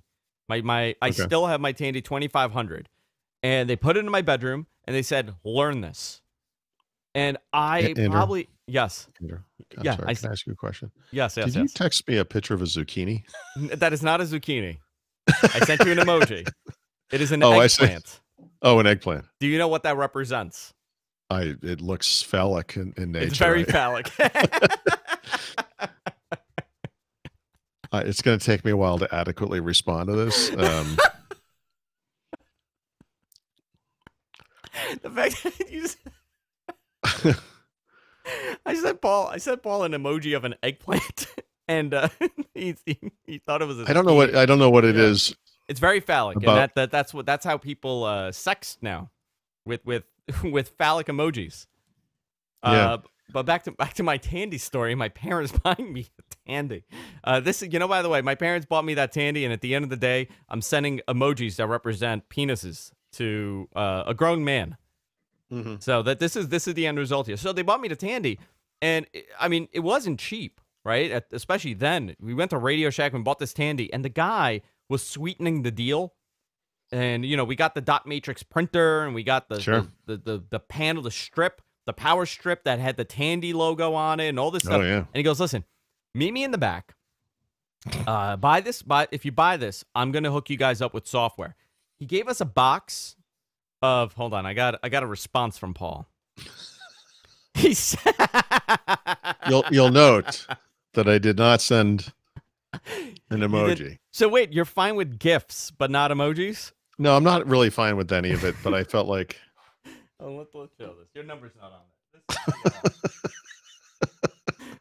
I still have my Tandy 2500, and they put it in my bedroom, and they said, "Learn this." And I Andrew, probably yes. Andrew, I'm Yeah, sorry. Can I ask you a question? yes, yes, Did you yes. text me a picture of a zucchini? That is not a zucchini. I sent you an emoji. It is an Oh, I see. eggplant. Oh, an eggplant. Do you know what that represents? It looks phallic in It's nature. very phallic. It's going to take me a while to adequately respond to this. The fact that you I sent Paul an emoji of an eggplant, and he thought it was a zucchini. I don't know what it Yeah. is It's very phallic, about. and that's how people sext now, with with phallic emojis. Yeah. But back to my Tandy story. My parents buying me a Tandy. By the way, my parents bought me that Tandy, and at the end of the day, I'm sending emojis that represent penises to a grown man. Mm-hmm. So that this is the end result here. So they bought me the Tandy, and it wasn't cheap, right? Especially then, we went to Radio Shack and bought this Tandy, and the guy was sweetening the deal. And we got the dot matrix printer, and we got the panel, the strip, the power strip that had the Tandy logo on it, and all this stuff. Oh, yeah. And he goes, "Listen, meet me in the back. If you buy this, I'm gonna hook you guys up with software." He gave us a box of. Hold on, I got a response from Paul. He said, You'll note that I did not send an emoji. So wait, you're fine with GIFs, but not emojis? No, I'm not really fine with any of it, but I felt like. Oh, let's show this. Your number's not on it.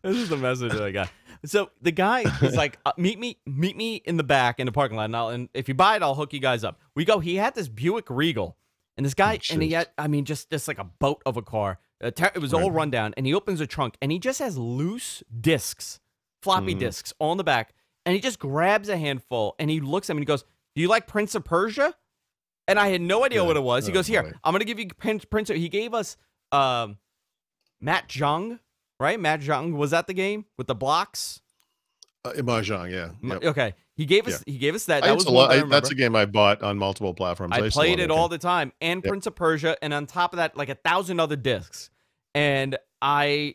This is the message that I got. So the guy is like, meet me in the back in the parking lot, and if you buy it, I'll hook you guys up. We go. He had this Buick Regal, and this guy, and he had, just like a boat of a car. It was all run down, and he opens the trunk, and he just has loose discs, floppy disks on the back, and he just grabs a handful, and he looks at me and he goes, "Do you like Prince of Persia?" And I had no idea what it was. He goes, "Here, I'm going to give you Prince." He gave us Matt Zhang, right? Matt Zhang, was that the game with the blocks? Mahjong, yeah. Yep. Okay. He gave us that. That was a lot. That's a game I bought on multiple platforms. I played it all the time. And Prince of Persia, and on top of that, like 1,000 other discs. And I'll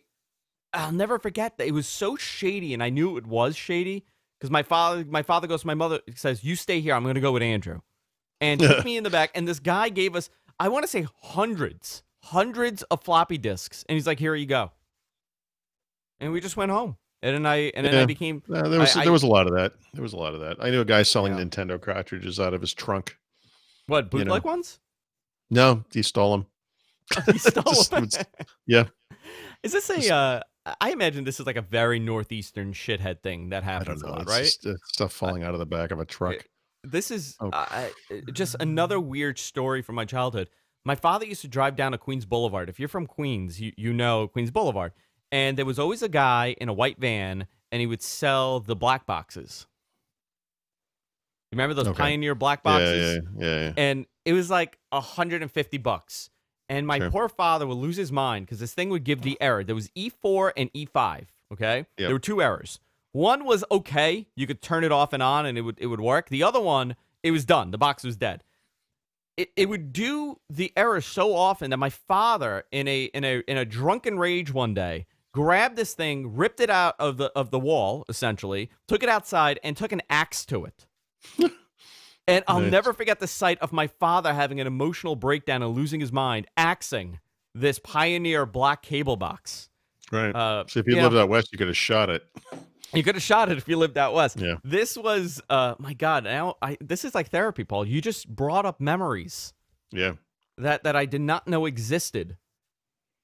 never forget that it was so shady, and I knew it was shady because my father goes to my mother, says, "You stay here. I'm going to go with Andrew." And took me in the back, and this guy gave us, I want to say hundreds of floppy disks, and he's like, "Here you go." And we just went home, and then I became. There was a lot of that. There was a lot of that. I knew a guy selling Nintendo cartridges out of his trunk. What, bootleg ones? No, he stole them. He stole them. Yeah. Is this I imagine this is like a very northeastern shithead thing that happens a lot, right? Just, stuff falling out of the back of a truck. This is just another weird story from my childhood. My father used to drive down to Queens Boulevard. If you're from Queens, you know Queens Boulevard. And there was always a guy in a white van, and he would sell the black boxes. You remember those Pioneer black boxes? Yeah. And it was like $150. And my poor father would lose his mind because this thing would give the error. There was E4 and E5, okay? Yep. There were two errors. One was okay. You could turn it off and on, and it would work. The other one, it was done. The box was dead. It would do the error so often that my father, in a drunken rage one day, grabbed this thing, ripped it out of the wall, essentially, took it outside, and took an axe to it. And I'll never forget the sight of my father having an emotional breakdown and losing his mind, axing this Pioneer black cable box. Right. So if you lived out west, you could have shot it. You could have shot it if you lived out west. Yeah. This was, my God, now this is like therapy, Paul. You just brought up memories. Yeah. That I did not know existed.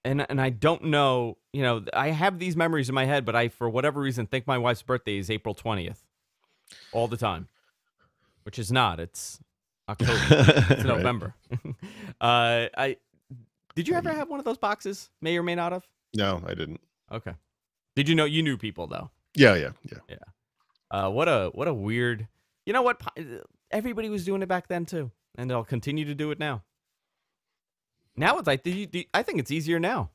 And I don't know, I have these memories in my head, but I, for whatever reason, think my wife's birthday is April 20th. All the time. Which is not. It's October. It's November. Did you ever have one of those boxes? May or may not have? No, I didn't. Okay. Did you know you knew people though? Yeah. What a weird. You know what? Everybody was doing it back then too, and they'll continue to do it now. Now it's like I think it's easier now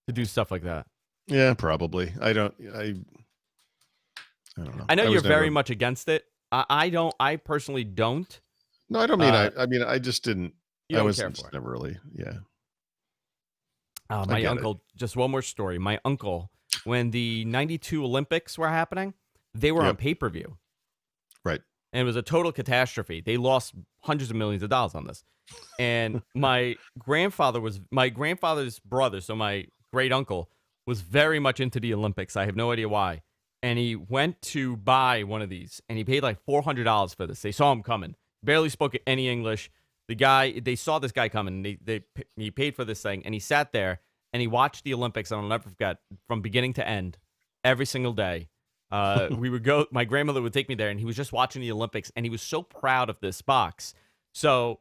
to do stuff like that. Yeah, probably. I don't know. I know you're very much against it. I personally don't. No, I don't mean I mean I just didn't. You don't was care for it. never really. Yeah. I My get it. uncle, just one more story. My uncle, when the 92 Olympics were happening, they were on Yep. pay-per-view. Right. And it was a total catastrophe. They lost hundreds of millions of dollars on this. And my grandfather's brother, so my great uncle, was very much into the Olympics. I have no idea why. And he went to buy one of these, and he paid like $400 for this. They saw him coming. Barely spoke any English. They saw this guy coming. And he paid for this thing, and he sat there and he watched the Olympics. And I'll never forget, from beginning to end, every single day. We would go. My grandmother would take me there, and he was just watching the Olympics, and he was so proud of this box. So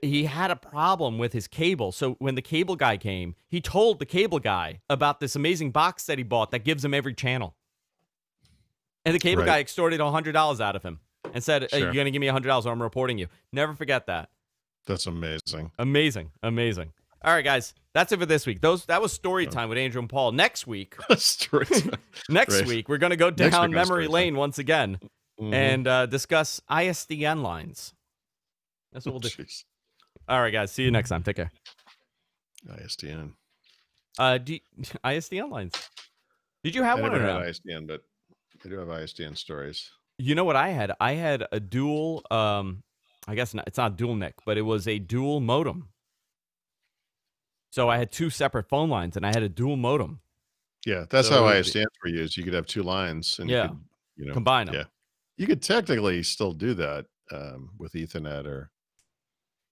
he had a problem with his cable. So when the cable guy came, he told the cable guy about this amazing box that he bought that gives him every channel. And the cable Right. guy extorted $100 out of him and said, Sure. "You're gonna give me $100, or I'm reporting you." Never forget that. That's amazing. Amazing. All right, guys, that's it for this week. That was story time with Andrew and Paul. Next week, Story time. next Right. week we're gonna go Next week down on memory story time. lane once again and discuss ISDN lines. That's what we'll do. Jeez. All right, guys, see you next time. Take care. ISDN. ISDN lines. Did you have I one never or had no? ISDN, but I do have ISDN stories. You know what I had? I had a dual. I guess not, it's not dual NIC, but it was a dual modem. So I had two separate phone lines, and I had a dual modem. Yeah, that's So how it would be- ISDNs were used. You could have two lines, and Yeah. you could, Combine 'em. Yeah, you could technically still do that with Ethernet or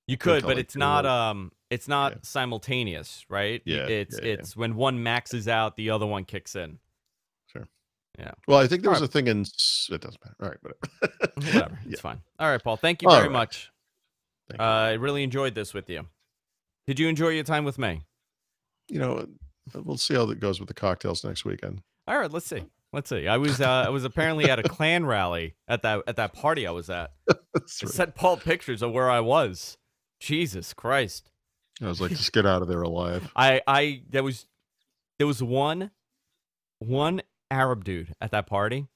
You could, but like it's not. dual. It's not Yeah. simultaneous, right? Yeah, It's when one maxes out, the other one kicks in. Sure. Yeah. Well, I think there All was right. a thing in. It doesn't matter. All right, whatever. Whatever. Yeah. It's fine. All right, Paul. Thank you All very right. much. Thank you. I really enjoyed this with you. Did you enjoy your time with me? We'll see how that goes with the cocktails next weekend. All right, let's see. I was apparently at a Klan rally at that party I was at. That's I right. sent Paul pictures of where I was. Jesus Christ. I was like, just get out of there alive. There was one Arab dude at that party.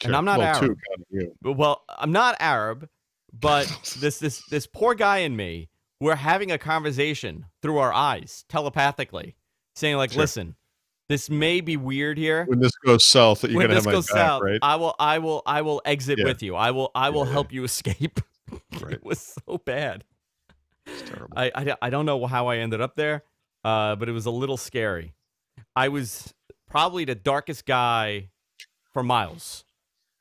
Sure. And I'm not well, Arab. Two, counting you. Well, I'm not Arab, but this poor guy and me, we're having a conversation through our eyes telepathically, saying like, Sure. "Listen, this may be weird here. When this goes south, you're When gonna this have my goes back, south, right? I will exit Yeah. with you. I will Yeah. help you escape." Right. It was so bad. It's terrible. I don't know how I ended up there, but it was a little scary. I was probably the darkest guy for miles.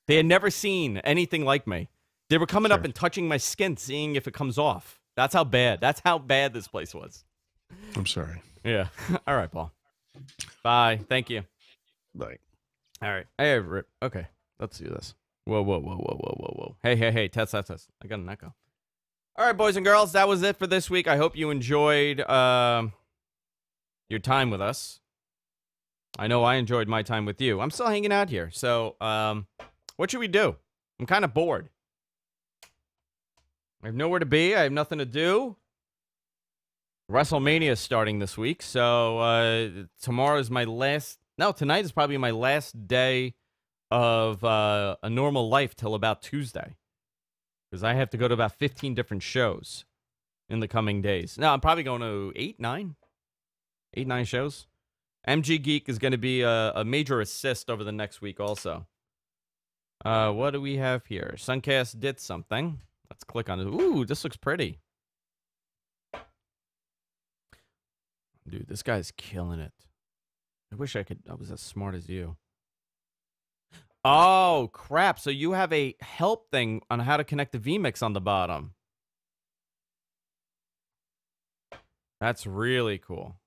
They had never seen anything like me. They were coming up Sure. and touching my skin, seeing if it comes off. That's how bad this place was. I'm sorry. Yeah. All right, Paul. Bye. Thank you. Bye. All right. Hey, Rip. Okay. Let's do this. Whoa. Hey. Test. I got an echo. All right, boys and girls. That was it for this week. I hope you enjoyed your time with us. I know I enjoyed my time with you. I'm still hanging out here. So, what should we do? I'm kind of bored. I have nowhere to be. I have nothing to do. WrestleMania is starting this week. So, tomorrow is my last. No, tonight is probably my last day of a normal life till about Tuesday. Because I have to go to about 15 different shows in the coming days. No, I'm probably going to 8, 9 shows. MG Geek is going to be a major assist over the next week also. What do we have here? Suncast did something. Let's click on it. Ooh, this looks pretty. Dude, this guy's killing it. I wish I was as smart as you. Oh, crap. So you have a help thing on how to connect the vMix on the bottom. That's really cool.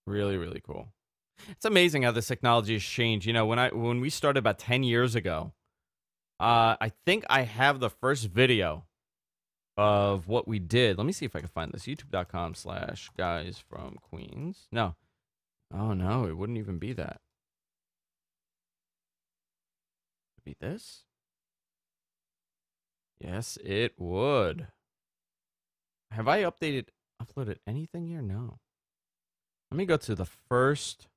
Really, really cool. It's amazing how this technology has changed. You know, when we started about 10 years ago, I think I have the first video of what we did. Let me see if I can find this. YouTube.com/guys from Queens. No. Oh, no. It wouldn't even be that. It'd be this? Yes, it would. Have I uploaded anything here? No. Let me go to the first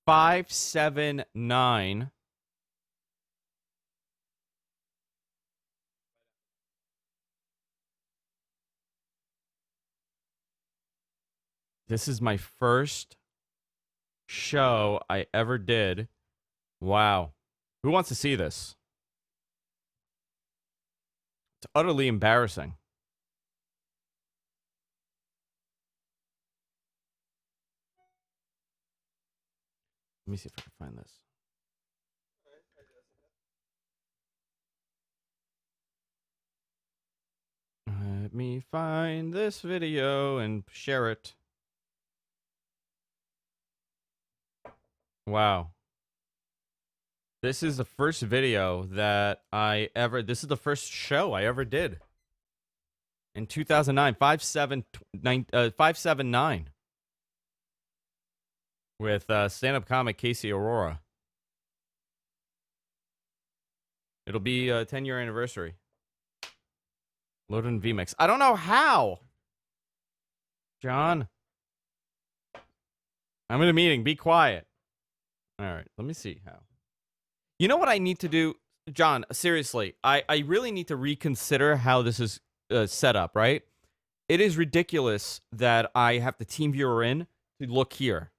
579. This is my first show I ever did. Wow. Who wants to see this? It's utterly embarrassing. Let me see if I can find this. Let me find this video and share it. Wow. This is the first video that this is the first show I ever did. In 2009, 579. With stand-up comic Casey Aurora. It'll be a 10-year anniversary. Loaded in vMix. I don't know how. John. I'm in a meeting. Be quiet. All right. Let me see how. You know what I need to do? John, seriously. I really need to reconsider how this is set up, right? It is ridiculous that I have the TeamViewer in to look here.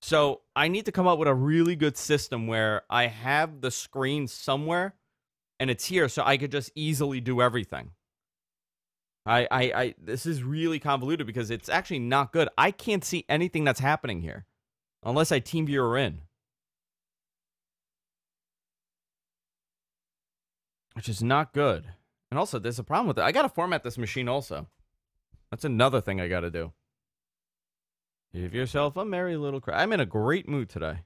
So I need to come up with a really good system where I have the screen somewhere and it's here so I could just easily do everything. This is really convoluted because it's actually not good. I can't see anything that's happening here unless I TeamViewer in. Which is not good. And also, there's a problem with it. I got to format this machine also. That's another thing I got to do. Give yourself a merry little cry. I'm in a great mood today.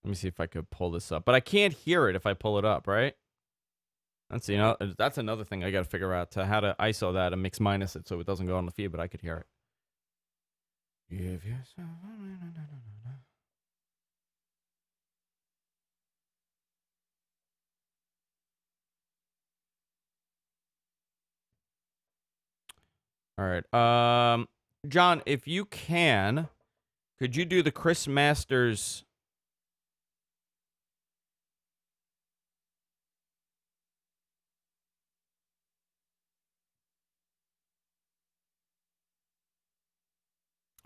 Let me see if I could pull this up. But I can't hear it if I pull it up, right? That's, you know, that's another thing I got to figure out, to how to ISO that and mix minus it so it doesn't go on the feed, but I could hear it. Give yourself... All right. John, if you can, could you do the Chris Masters...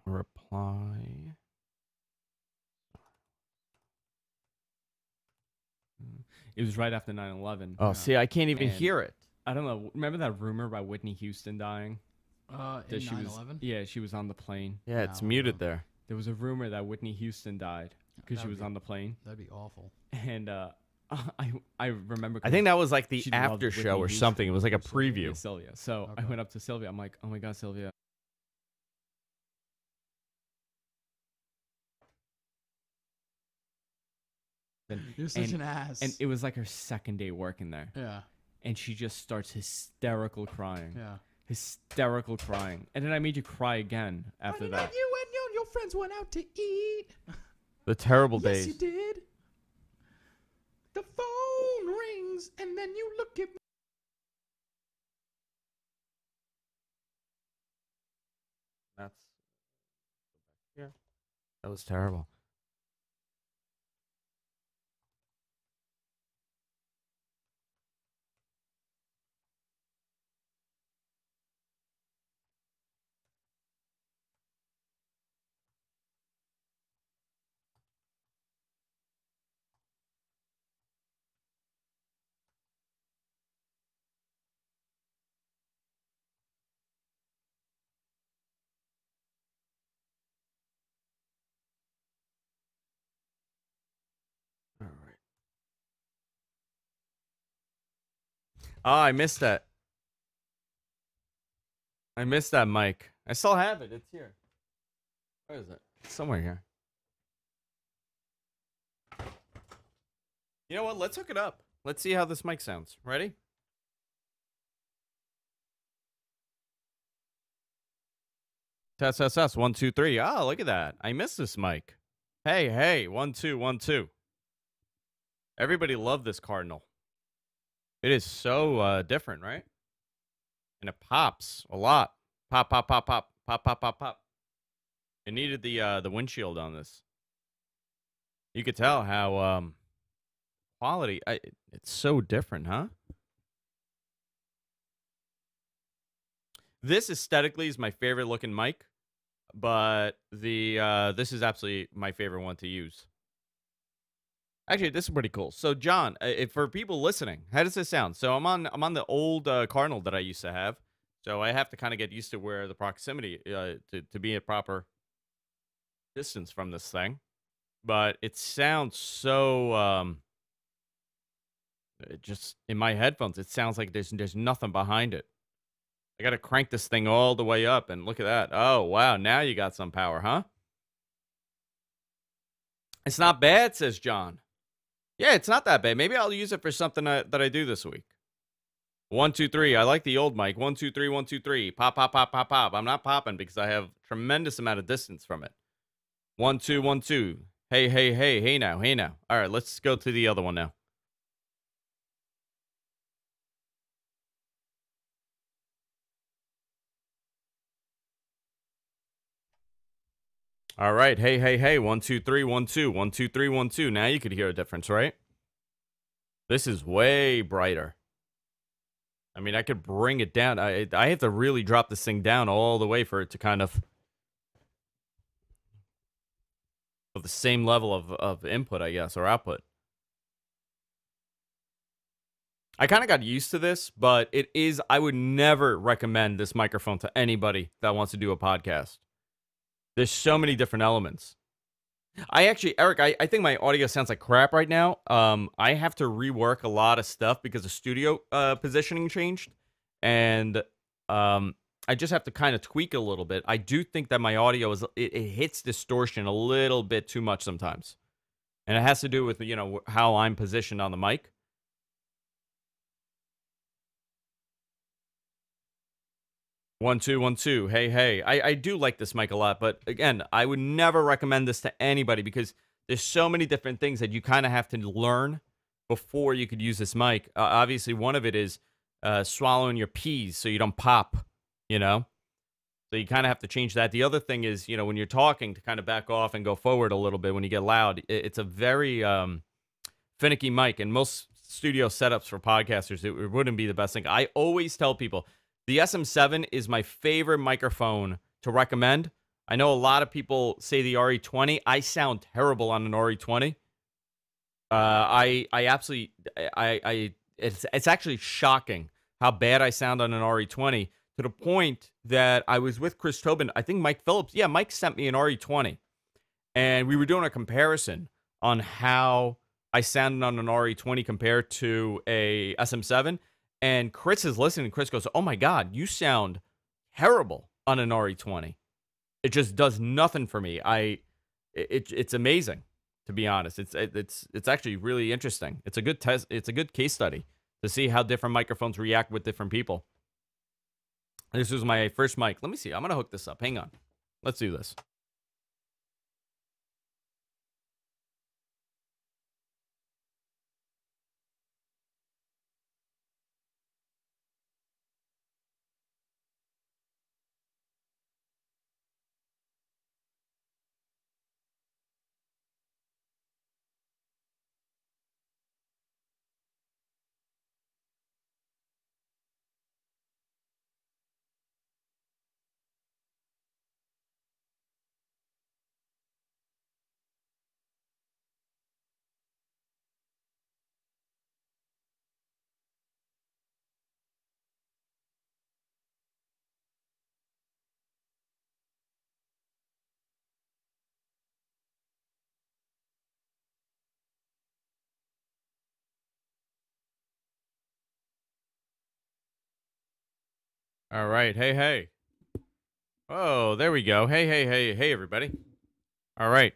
reply? It was right after 9/11. Oh, see, I can't even And hear it. I don't know. Remember that rumor about Whitney Houston dying? In That she was, 9/11? yeah, she was on the plane. Yeah, it's No, muted no. there. There was a rumor that Whitney Houston died because she That'd was be- on the plane. That'd be awful. And I remember. I think that was like the she loved after Whitney show or Houston. something. It was like a Yeah, preview. Sylvia. So I Okay. went up to Sylvia. I'm like, oh my God, Sylvia. You're such an ass. And it was like her second day working there. yeah, And she just starts hysterical crying. yeah. Hysterical crying. And then I made you cry again after Funny that. you and your friends went out to eat. The terrible Yes, days. you did. The phone rings, and then you look at me. That's... yeah. That was terrible. All right. Oh, I missed that. I missed that mic. I still have it. It's here. Where is it? It's somewhere here. You know what? Let's hook it up. Let's see how this mic sounds. Ready? Test, test, test. 1, 2, 3. Ah, look at that. I missed this mic. Hey, hey. 1, 2, 1, 2. Everybody loved this Cardinal. It is so different, right? And it pops a lot. Pop, pop, pop, pop, pop, pop, pop, pop. It needed the windshield on this. You could tell how quality. It's so different, huh? This aesthetically is my favorite looking mic, but this is absolutely my favorite one to use. Actually, this is pretty cool. So, John, for people listening, how does this sound? So, I'm on the old Cardinal that I used to have. So I have to kind of get used to where the proximity to be a proper distance from this thing. But it sounds so it just in my headphones. It sounds like there's nothing behind it. I got to crank this thing all the way up, and look at that. Oh wow, now you got some power, huh? It's not bad, says John. Yeah, it's not that bad. Maybe I'll use it for something that I do this week. 1, 2, 3. I like the old mic. 1, 2, 3. 1, 2, 3. Pop, pop, pop, pop, pop. I'm not popping because I have tremendous amount of distance from it. 1, 2, 1, 2. Hey, hey, hey, hey now, hey now. All right, let's go to the other one now. All right, hey, hey, hey. 1, 2, 3. 1, 2. 1, 2, 3. 1, 2. Now you could hear a difference, right? This is way brighter. I mean, I could bring it down. I have to really drop this thing down all the way for it to kind of the same level of input, I guess, or output. I kind of got used to this, but I would never recommend this microphone to anybody that wants to do a podcast. There's so many different elements. Eric, I think my audio sounds like crap right now. I have to rework a lot of stuff because the studio positioning changed. And I just have to kind of tweak a little bit. I do think that my audio it hits distortion a little bit too much sometimes. And it has to do with, how I'm positioned on the mic. One, two, 1, 2. Hey, hey. I do like this mic a lot, but again, I would never recommend this to anybody because there's so many different things that you kind of have to learn before you could use this mic. Obviously, one of it is swallowing your P's so you don't pop, So you kind of have to change that. The other thing is, when you're talking to kind of back off and go forward a little bit when you get loud. It's a very finicky mic, and most studio setups for podcasters, it wouldn't be the best thing. I always tell people, the SM7 is my favorite microphone to recommend. I know a lot of people say the RE20. I sound terrible on an RE20. It's actually shocking how bad I sound on an RE20 to the point that I was with Chris Tobin. I think Mike Phillips. Yeah, Mike sent me an RE20, and we were doing a comparison on how I sounded on an RE20 compared to a SM7. And Chris is listening. Chris goes, "Oh my God, you sound terrible on an RE20. It just does nothing for me." It's amazing, to be honest. It's actually really interesting. It's a good test. It's a good case study to see how different microphones react with different people. This was my first mic. Let me see. I'm gonna hook this up. Hang on. Let's do this. All right. Hey, hey. Oh, there we go. Hey, hey, hey, hey, everybody. All right.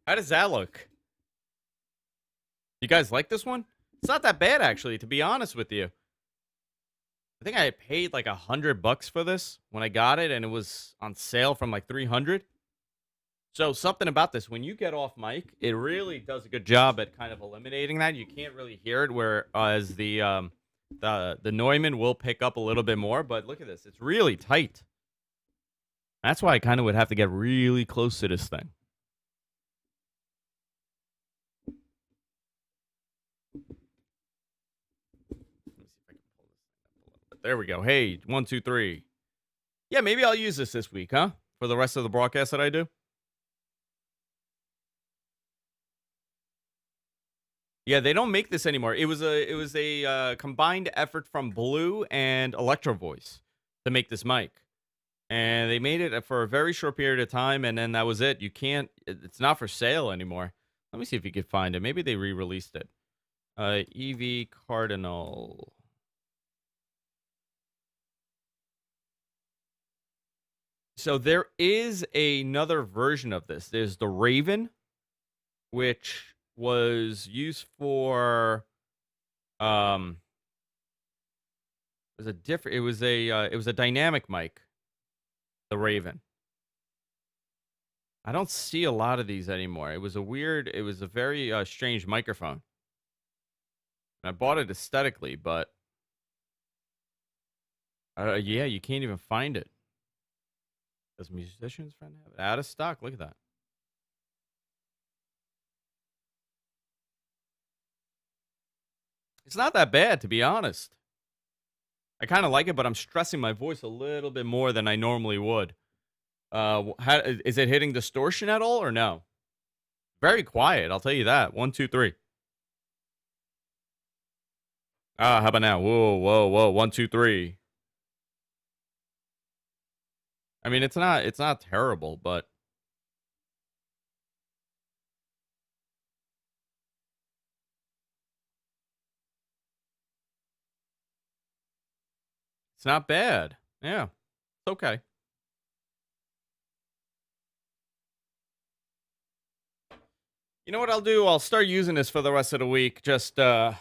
How does that look? You guys like this one? It's not that bad, actually, to be honest with you. I think I paid like $100 for this when I got it, and it was on sale from like 300. So something about this, when you get off mic, it really does a good job at kind of eliminating that. You can't really hear it, whereas the Neumann will pick up a little bit more. But look at this; it's really tight. That's why I kind of would have to get really close to this thing. Let me see if I can pull this thing up a little bit. There we go. Hey, 1, 2, 3. Yeah, maybe I'll use this week, huh? For the rest of the broadcast that I do. Yeah, they don't make this anymore. It was a combined effort from Blue and Electro Voice to make this mic. And they made it for a very short period of time, and then that was it. You can't, it's not for sale anymore. Let me see if you can find it. Maybe they re-released it. EV Cardinal. So there is another version of this. There's the Raven, which was used for it was a dynamic mic, the Raven. I don't see a lot of these anymore. It was a very strange microphone. I bought it aesthetically, but yeah, you can't even find it. Does musicians friend have it? Out of stock. Look at that. It's not that bad, to be honest. I kind of like it, but I'm stressing my voice a little bit more than I normally would. Is it hitting distortion at all or no? Very quiet, I'll tell you that. 1, 2, 3. How about now? Whoa, whoa, whoa. 1, 2, 3. I mean, it's not terrible, but it's not bad. Yeah, it's okay. You know what I'll do? I'll start using this for the rest of the week, just to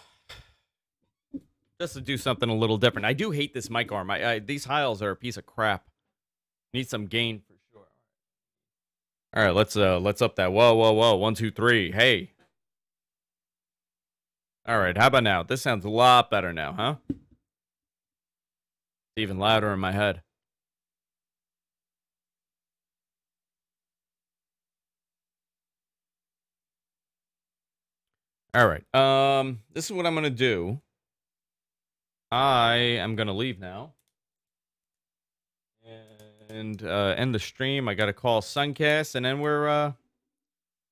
do something a little different. I do hate this mic arm. These Heils are a piece of crap. Need some gain for sure. All right, let's up that. Whoa, whoa, whoa. 1, 2, 3. Hey. All right, how about now? This sounds a lot better now, huh? It's even louder in my head. All right. This is what I'm gonna do. I am gonna leave now and end the stream. I gotta call Suncast, and then we're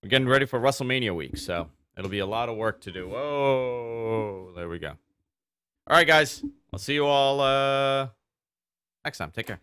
getting ready for WrestleMania week, so it'll be a lot of work to do. Whoa, there we go. All right, guys. I'll see you all next time. Take care.